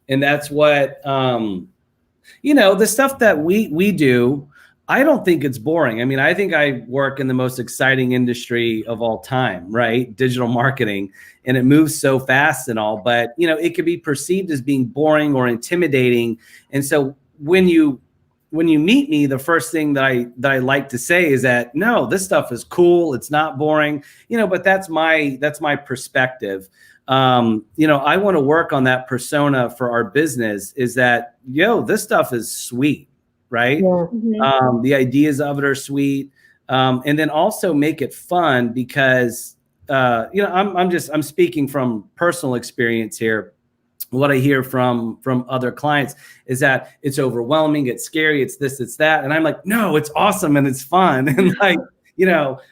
[SPEAKER 1] And that's what, the stuff that we do, I don't think it's boring. I mean, I think I work in the most exciting industry of all time, right? Digital marketing, and it moves so fast and all, but it could be perceived as being boring or intimidating. And so when you meet me, the first thing that I like to say is that, no, this stuff is cool. It's not boring, but that's my perspective. I want to work on that persona for our business, is that, this stuff is sweet, right?
[SPEAKER 3] Yeah.
[SPEAKER 1] The ideas of it are sweet. And then also make it fun because, I'm speaking from personal experience here. What I hear from other clients is that it's overwhelming, it's scary, it's this, it's that. And I'm like, no, it's awesome and it's fun. And like,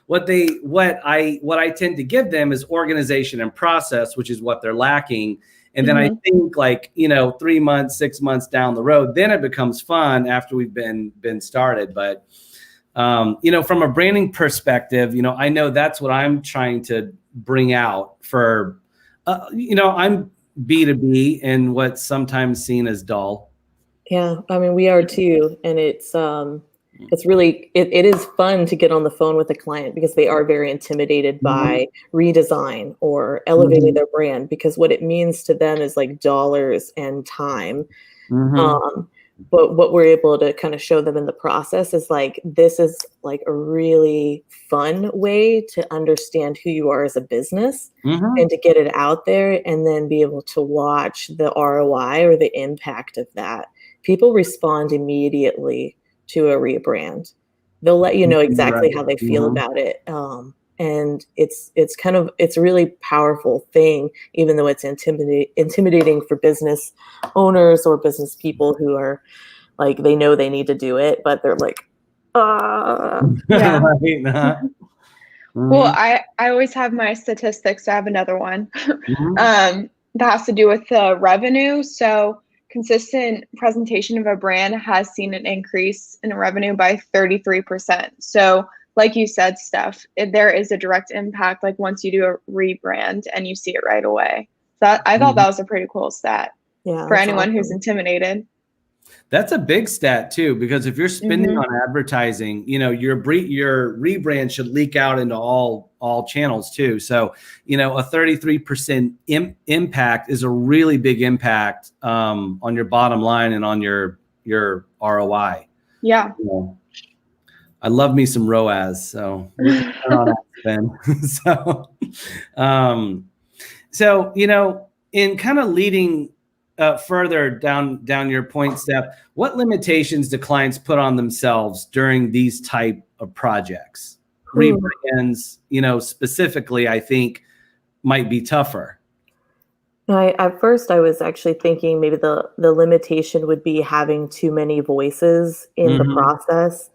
[SPEAKER 1] what I tend to give them is organization and process, which is what they're lacking. And then I think like, 3 months, 6 months down the road, then it becomes fun after we've been started. But, from a branding perspective, I know that's what I'm trying to bring out for, I'm B2B and what's sometimes seen as dull.
[SPEAKER 3] Yeah, I mean, we are too. And it's really, it is fun to get on the phone with a client because they are very intimidated by redesign or elevating their brand, because what it means to them is like dollars and time. But what we're able to kind of show them in the process is like, this is like a really fun way to understand who you are as a business and to get it out there and then be able to watch the ROI or the impact of that. People respond immediately to a rebrand. They'll let you know exactly how they feel about it. And it's a really powerful thing, even though it's intimidating for business owners or business people who are like, they know they need to do it, but they're like,
[SPEAKER 2] Yeah.
[SPEAKER 1] Right.
[SPEAKER 2] Well, I always have my statistics. I have another one that has to do with the revenue. So consistent presentation of a brand has seen an increase in revenue by 33%. So like you said, Steph, there is a direct impact, like once you do a rebrand and you see it right away. So I thought that was a pretty cool stat for anyone who's intimidated.
[SPEAKER 1] That's a big stat too, because if you're spending on advertising, your rebrand should leak out into all channels too. So, a 33% impact is a really big impact on your bottom line and on your ROI.
[SPEAKER 2] Yeah.
[SPEAKER 1] I love me some ROAS, so we can turn on ad spend. So in kind of leading further down your point, Steph, what limitations do clients put on themselves during these type of projects? Rebrands, specifically, I think might be tougher.
[SPEAKER 3] At first, I was actually thinking maybe the limitation would be having too many voices in the process,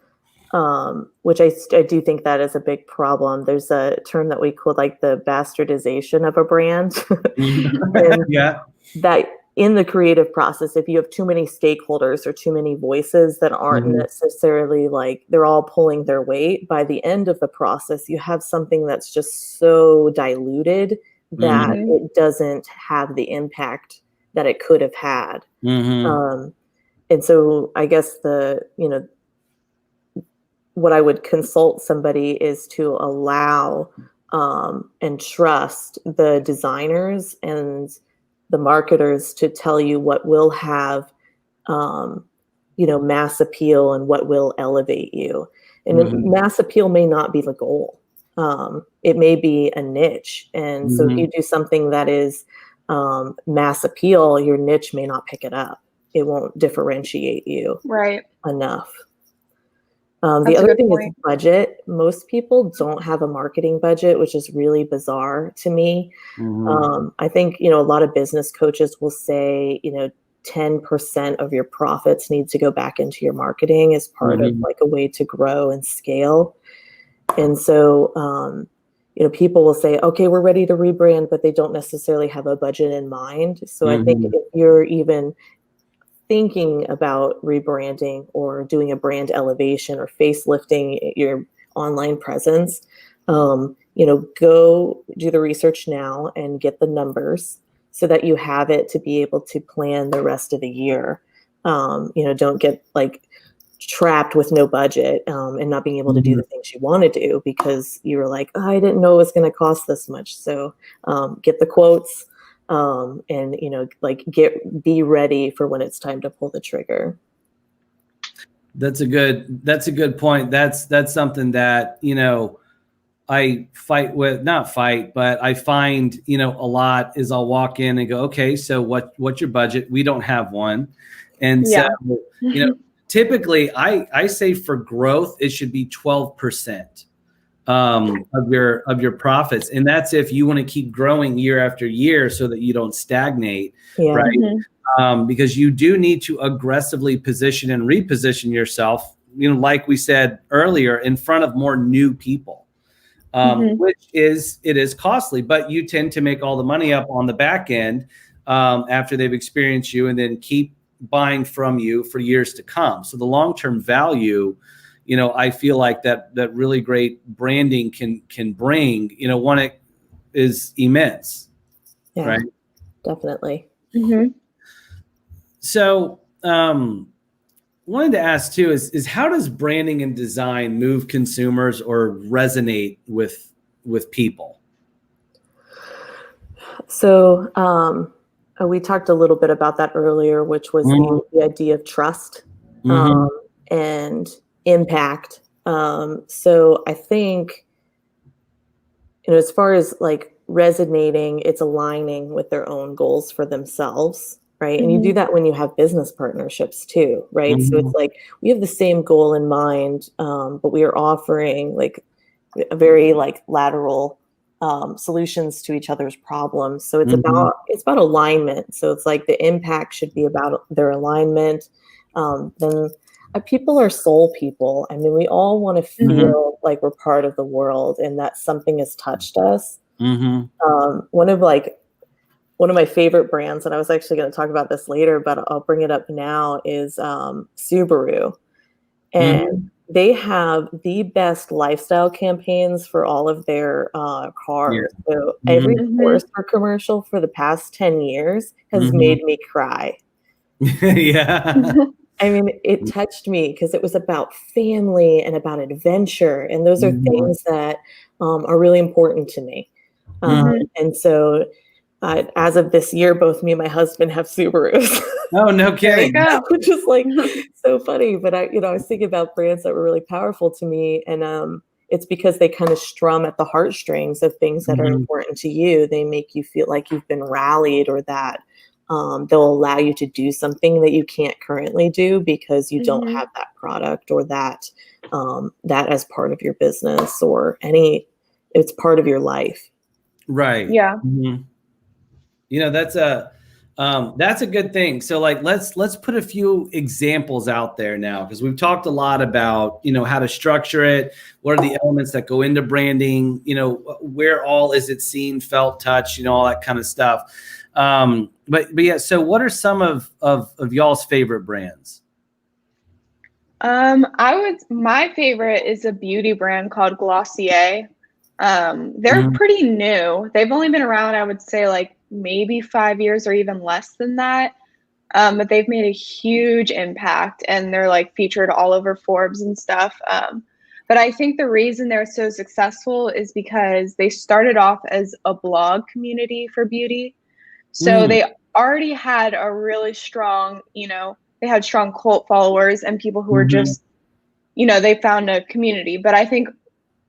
[SPEAKER 3] which I do think that is a big problem. There's a term that we call like the bastardization of a brand. And
[SPEAKER 1] Yeah.
[SPEAKER 3] that in the creative process, if you have too many stakeholders or too many voices that aren't necessarily like they're all pulling their weight, by the end of the process, you have something that's just so diluted that it doesn't have the impact that it could have had. And so I guess what I would consult somebody is to allow and trust the designers and the marketers to tell you what will have, mass appeal and what will elevate you. And mass appeal may not be the goal. It may be a niche. And so if you do something that is mass appeal, your niche may not pick it up. It won't differentiate you enough. The other thing is budget. Most people don't have a marketing budget, which is really bizarre to me. I think, a lot of business coaches will say, 10% of your profits need to go back into your marketing as part of like a way to grow and scale. And so, people will say, okay, we're ready to rebrand, but they don't necessarily have a budget in mind. So I think if you're even thinking about rebranding or doing a brand elevation or facelifting your online presence, go do the research now and get the numbers so that you have it to be able to plan the rest of the year. Don't get like trapped with no budget and not being able to do the things you want to do because you were like, I didn't know it was going to cost this much. So get the quotes. And be ready for when it's time to pull the trigger.
[SPEAKER 1] That's a good point. That's something that, I but I find, a lot is I'll walk in and go, okay, so what's your budget? We don't have one. And so, typically I say for growth, it should be 12%. Of your profits. And that's if you want to keep growing year after year so that you don't stagnate, right? Because you do need to aggressively position and reposition yourself, like we said earlier, in front of more new people, which is costly, but you tend to make all the money up on the back end after they've experienced you and then keep buying from you for years to come. So the long-term value, I feel like that really great branding can bring, one, it is immense.
[SPEAKER 3] Yeah,
[SPEAKER 1] right?
[SPEAKER 3] Definitely.
[SPEAKER 1] So, wanted to ask too, is how does branding and design move consumers or resonate with people?
[SPEAKER 3] So, we talked a little bit about that earlier, which was the idea of trust and impact. So I think, as far as like resonating, it's aligning with their own goals for themselves, right? And you do that when you have business partnerships too, right? So it's like we have the same goal in mind, but we are offering like a very like lateral solutions to each other's problems. So it's about alignment. So it's like the impact should be about their alignment. Then people are soul people. I mean, we all want to feel like we're part of the world and that something has touched us. One of my favorite brands, and I was actually going to talk about this later, but I'll bring it up now, is Subaru. And they have the best lifestyle campaigns for all of their cars. So every Forester commercial for the past 10 years has made me cry. I mean, it touched me because it was about family and about adventure. And those are things that are really important to me. And so as of this year, both me and my husband have Subarus.
[SPEAKER 1] Oh, no kidding.
[SPEAKER 3] Which is like so funny. But I was thinking about brands that were really powerful to me. And it's because they kind of strum at the heartstrings of things that are important to you. They make you feel like you've been rallied, or that they'll allow you to do something that you can't currently do because you don't have that product or that as part of your business or it's part of your life.
[SPEAKER 1] Right.
[SPEAKER 2] Yeah.
[SPEAKER 1] That's a good thing. So like, let's put a few examples out there now, because we've talked a lot about, how to structure it. What are the elements that go into branding? Where all is it seen, felt, touched, all that kind of stuff. But yeah, so what are some of y'all's favorite brands?
[SPEAKER 2] My favorite is a beauty brand called Glossier. They're pretty new. They've only been around, I would say, like maybe 5 years or even less than that. But they've made a huge impact, and they're like featured all over Forbes and stuff. But I think the reason they're so successful is because they started off as a blog community for beauty. So they already had a really strong, they had strong cult followers and people who were just, they found a community. But I think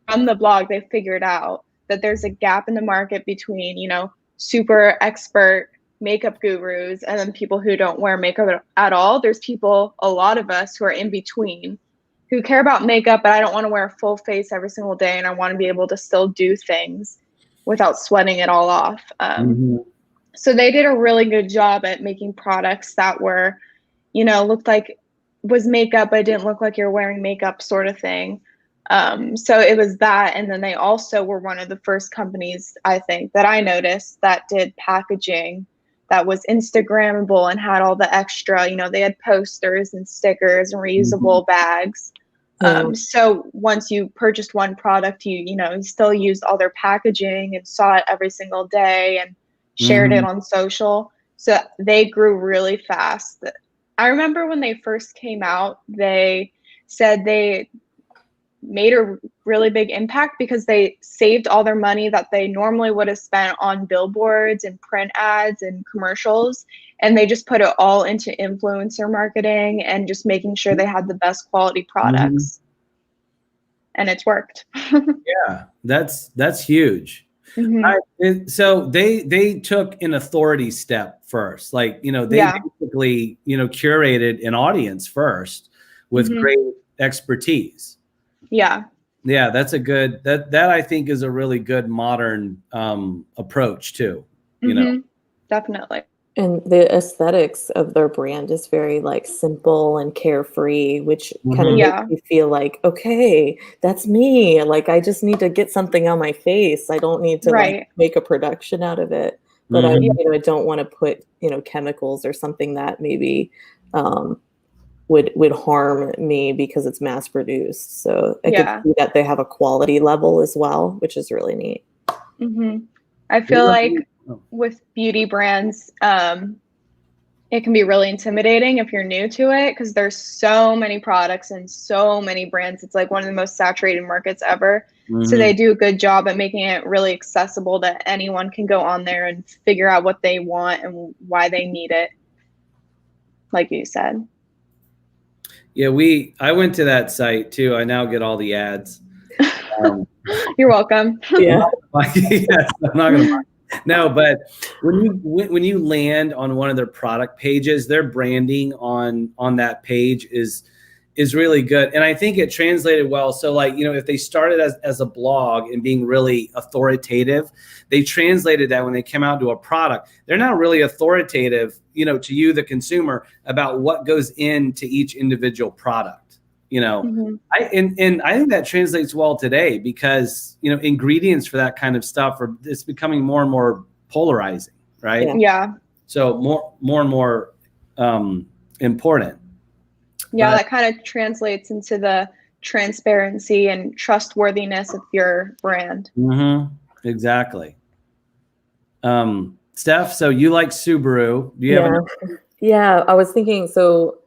[SPEAKER 2] from the blog, they figured out that there's a gap in the market between, super expert makeup gurus and then people who don't wear makeup at all. There's people, a lot of us, who are in between, who care about makeup, but I don't want to wear a full face every single day, and I want to be able to still do things without sweating it all off. So they did a really good job at making products that were, looked like was makeup, but it didn't look like you're wearing makeup, sort of thing. So it was that. And then they also were one of the first companies, I think, that I noticed that did packaging that was Instagrammable and had all the extra, they had posters and stickers and reusable bags. So once you purchased one product, you still used all their packaging and saw it every single day and shared it on social. So they grew really fast. I remember when they first came out, they said they made a really big impact because they saved all their money that they normally would have spent on billboards and print ads and commercials, and they just put it all into influencer marketing and just making sure they had the best quality products. And it's worked.
[SPEAKER 1] Yeah, that's huge. So they took an authority step first, like, they basically, curated an audience first with great expertise.
[SPEAKER 2] Yeah,
[SPEAKER 1] that's a good, that I think is a really good modern approach too,
[SPEAKER 2] definitely.
[SPEAKER 3] And the aesthetics of their brand is very like simple and carefree, which kind of makes you feel like, okay, that's me. Like, I just need to get something on my face. I don't need to like, make a production out of it. But I don't want to put, chemicals or something that maybe would harm me because it's mass produced. So I can see that they have a quality level as well, which is really neat.
[SPEAKER 2] I feel like with beauty brands, it can be really intimidating if you're new to it, because there's so many products and so many brands. It's like one of the most saturated markets ever. So they do a good job at making it really accessible that anyone can go on there and figure out what they want and why they need it, like you said.
[SPEAKER 1] Yeah, I went to that site too. I now get all the ads.
[SPEAKER 2] You're welcome.
[SPEAKER 1] Yes, I'm not gonna. No, but when you land on one of their product pages, their branding on that page is really good, and I think it translated well. So like, if they started as a blog and being really authoritative, they translated that when they came out to a product. They're now really authoritative, to you, the consumer, about what goes into each individual product. I think that translates well today because, ingredients for that kind of stuff it's becoming more and more polarizing, right?
[SPEAKER 2] Yeah.
[SPEAKER 1] So more and more important.
[SPEAKER 2] Yeah, that kind of translates into the transparency and trustworthiness of your brand.
[SPEAKER 1] Exactly. Steph, so you like Subaru. Do you have
[SPEAKER 3] Yeah, I was thinking, so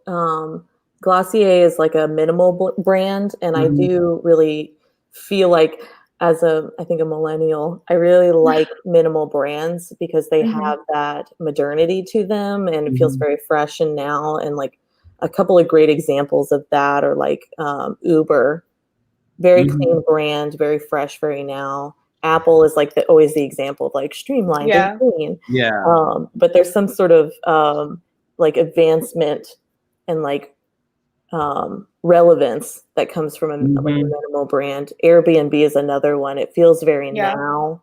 [SPEAKER 3] Glossier is like a minimal brand, and I do really feel like, as I think a millennial, I really like minimal brands because they have that modernity to them, and it feels very fresh and now. And like a couple of great examples of that are like Uber, very clean brand, very fresh, very now. Apple is like always the example of like streamlined and clean. But there's some sort of like advancement and like relevance that comes from a minimal brand. Airbnb is another one. It feels very now,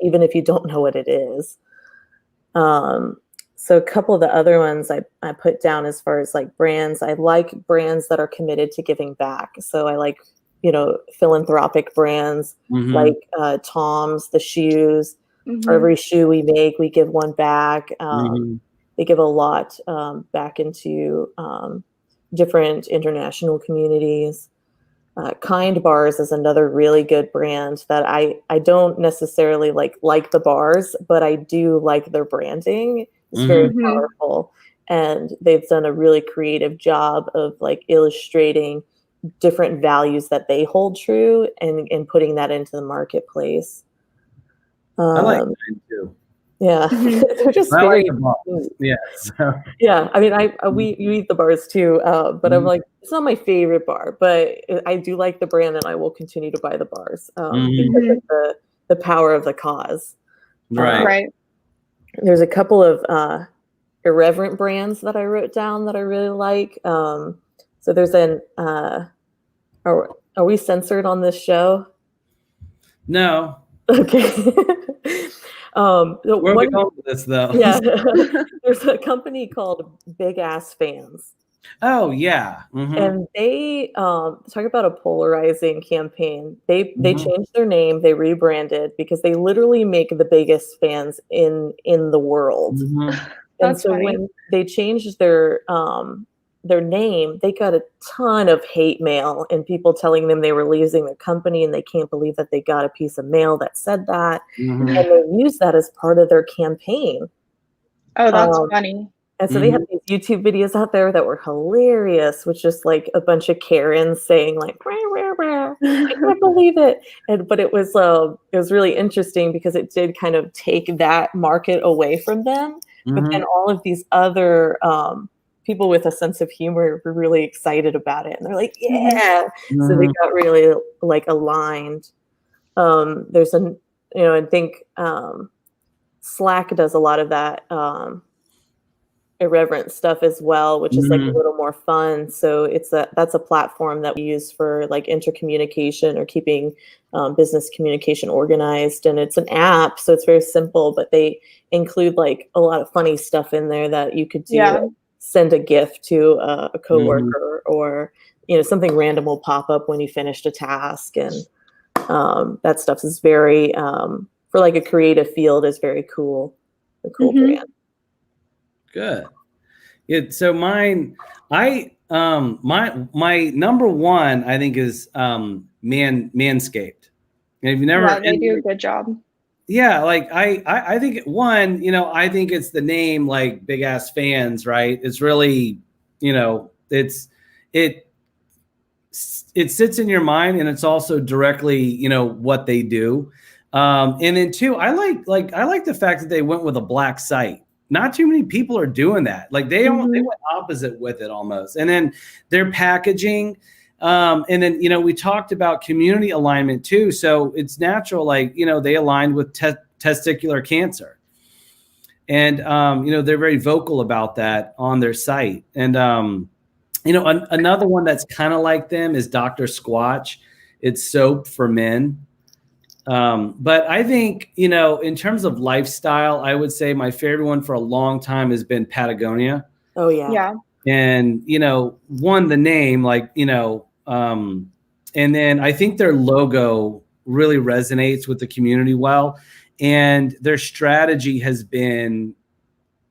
[SPEAKER 3] even if you don't know what it is. So a couple of the other ones I put down as far as like brands, I like brands that are committed to giving back. So I like, philanthropic brands like Tom's, the shoes. For every shoe we make, we give one back. They give a lot back into different international communities. Kind Bars is another really good brand that I don't necessarily like the bars, but I do like their branding. It's very powerful, and they've done a really creative job of like illustrating different values that they hold true and putting that into the marketplace.
[SPEAKER 1] I like mine too.
[SPEAKER 3] Yeah, they're just
[SPEAKER 1] I
[SPEAKER 3] very
[SPEAKER 1] like the bars. Yeah. So.
[SPEAKER 3] Yeah, I mean, you eat the bars too, but I'm like, it's not my favorite bar, but I do like the brand, and I will continue to buy the bars because of the power of the cause.
[SPEAKER 1] Right.
[SPEAKER 3] There's a couple of irreverent brands that I wrote down that I really like. So there's are we censored on this show?
[SPEAKER 1] No.
[SPEAKER 3] Okay.
[SPEAKER 1] Where are we going with this, though?
[SPEAKER 3] Yeah, there's a company called Big Ass Fans.
[SPEAKER 1] Oh yeah,
[SPEAKER 3] and they talk about a polarizing campaign. They changed their name, they rebranded because they literally make the biggest fans in the world. And so when they changed their name, they got a ton of hate mail and people telling them they were losing their company and they can't believe that they got a piece of mail that said that. And they used that as part of their campaign.
[SPEAKER 2] Oh, that's funny.
[SPEAKER 3] And so they had these YouTube videos out there that were hilarious, which just like a bunch of Karens saying like, rah, rah, rah. I can't believe it. But it was really interesting because it did kind of take that market away from them. But then all of these other people with a sense of humor were really excited about it. And they're like, yeah. So they got really like aligned. There's I think Slack does a lot of that irreverent stuff as well, which is like a little more fun. So that's a platform that we use for like intercommunication or keeping business communication organized. And it's an app, so it's very simple, but they include like a lot of funny stuff in there that you could do. Yeah. Send a gift to a coworker or, something random will pop up when you finished a task. And that stuff is very, for like a creative field, is very cool. A cool brand.
[SPEAKER 1] Good. Yeah. So mine, my number one, I think is Manscaped. And if you never,
[SPEAKER 2] they do a good job.
[SPEAKER 1] Yeah, like I think one, I think it's the name, like Big Ass Fans, right? It's really, it sits in your mind, and it's also directly, what they do. And then two, I like the fact that they went with a black site. Not too many people are doing that. Like they went opposite with it almost. And then their packaging. And then, we talked about community alignment too. So it's natural, like, they aligned with testicular cancer. And, they're very vocal about that on their site. And, another one that's kind of like them is Dr. Squatch. It's soap for men. But I think, in terms of lifestyle, I would say my favorite one for a long time has been Patagonia.
[SPEAKER 3] Oh, yeah.
[SPEAKER 2] Yeah.
[SPEAKER 1] And, one, the name, like, and then I think their logo really resonates with the community well. And their strategy has been,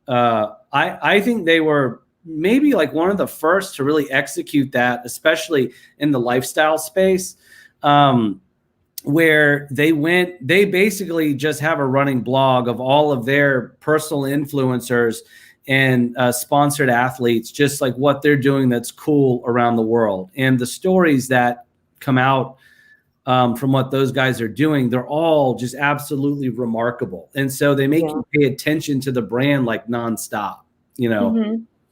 [SPEAKER 1] I think they were maybe like one of the first to really execute that, especially in the lifestyle space, where they basically just have a running blog of all of their personal influencers and sponsored athletes, just like what they're doing that's cool around the world. And the stories that come out from what those guys are doing, they're all just absolutely remarkable. And so they make you pay attention to the brand like nonstop,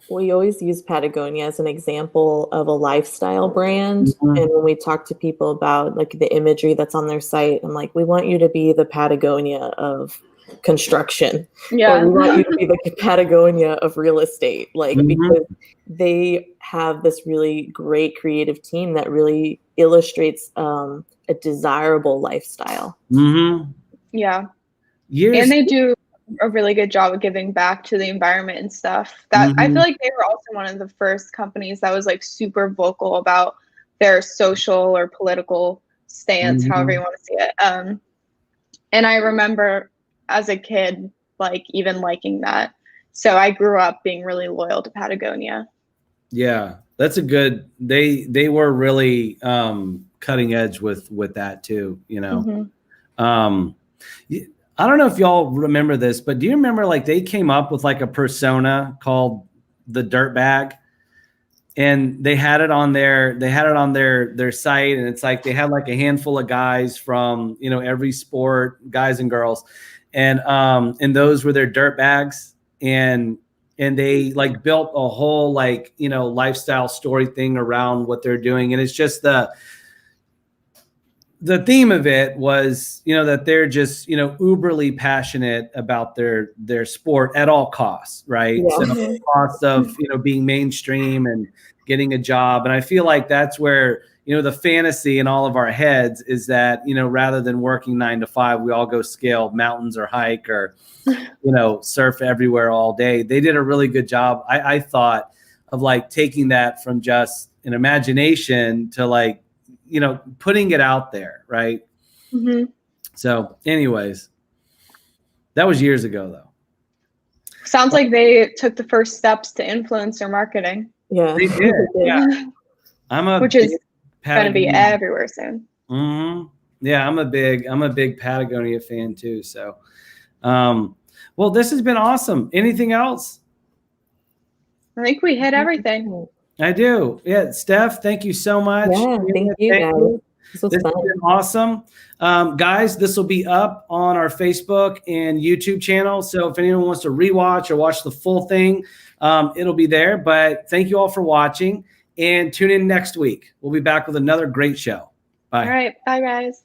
[SPEAKER 3] We always use Patagonia as an example of a lifestyle brand. And when we talk to people about like the imagery that's on their site, I'm like, we want you to be the Patagonia of construction.
[SPEAKER 2] Yeah.
[SPEAKER 3] Or we want you to be the Patagonia of real estate. Like, because they have this really great creative team that really illustrates a desirable lifestyle.
[SPEAKER 2] Yeah.
[SPEAKER 1] Years.
[SPEAKER 2] And they do a really good job of giving back to the environment and stuff. That I feel like they were also one of the first companies that was like super vocal about their social or political stance, however you want to see it. And I remember as a kid, like even liking that. So I grew up being really loyal to Patagonia. Yeah,
[SPEAKER 1] that's a good. They were really cutting edge with that too. You know, I don't know if y'all remember this, but do you remember like they came up with like a persona called the Dirt Bag, and they had it on their site, and it's like they had like a handful of guys from every sport, guys and girls, and those were their dirt bags, and they like built a whole like lifestyle story thing around what they're doing, and it's just the theme of it was, that they're just, uberly passionate about their sport at all costs, right?
[SPEAKER 3] Yeah.
[SPEAKER 1] So the cost of, being mainstream and getting a job. And I feel like that's where, the fantasy in all of our heads is that, rather than working 9 to 5, we all go scale mountains or hike or, surf everywhere all day. They did a really good job, I thought, of like taking that from just an imagination to like, putting it out there. Right. So anyways, that was years ago though.
[SPEAKER 2] Sounds like they took the first steps to influencer marketing.
[SPEAKER 3] Yeah.
[SPEAKER 1] They did. Yeah.
[SPEAKER 2] Which is going to be everywhere soon.
[SPEAKER 1] Yeah. I'm a big Patagonia fan too. So, well, this has been awesome. Anything else?
[SPEAKER 2] I think we hit everything.
[SPEAKER 1] I do. Yeah. Steph, thank you so much.
[SPEAKER 3] Yeah, thank you guys. This has
[SPEAKER 1] been awesome. Guys, this will be up on our Facebook and YouTube channel. So if anyone wants to rewatch or watch the full thing, it'll be there. But thank you all for watching, and tune in next week. We'll be back with another great show. Bye.
[SPEAKER 2] All right. Bye, guys.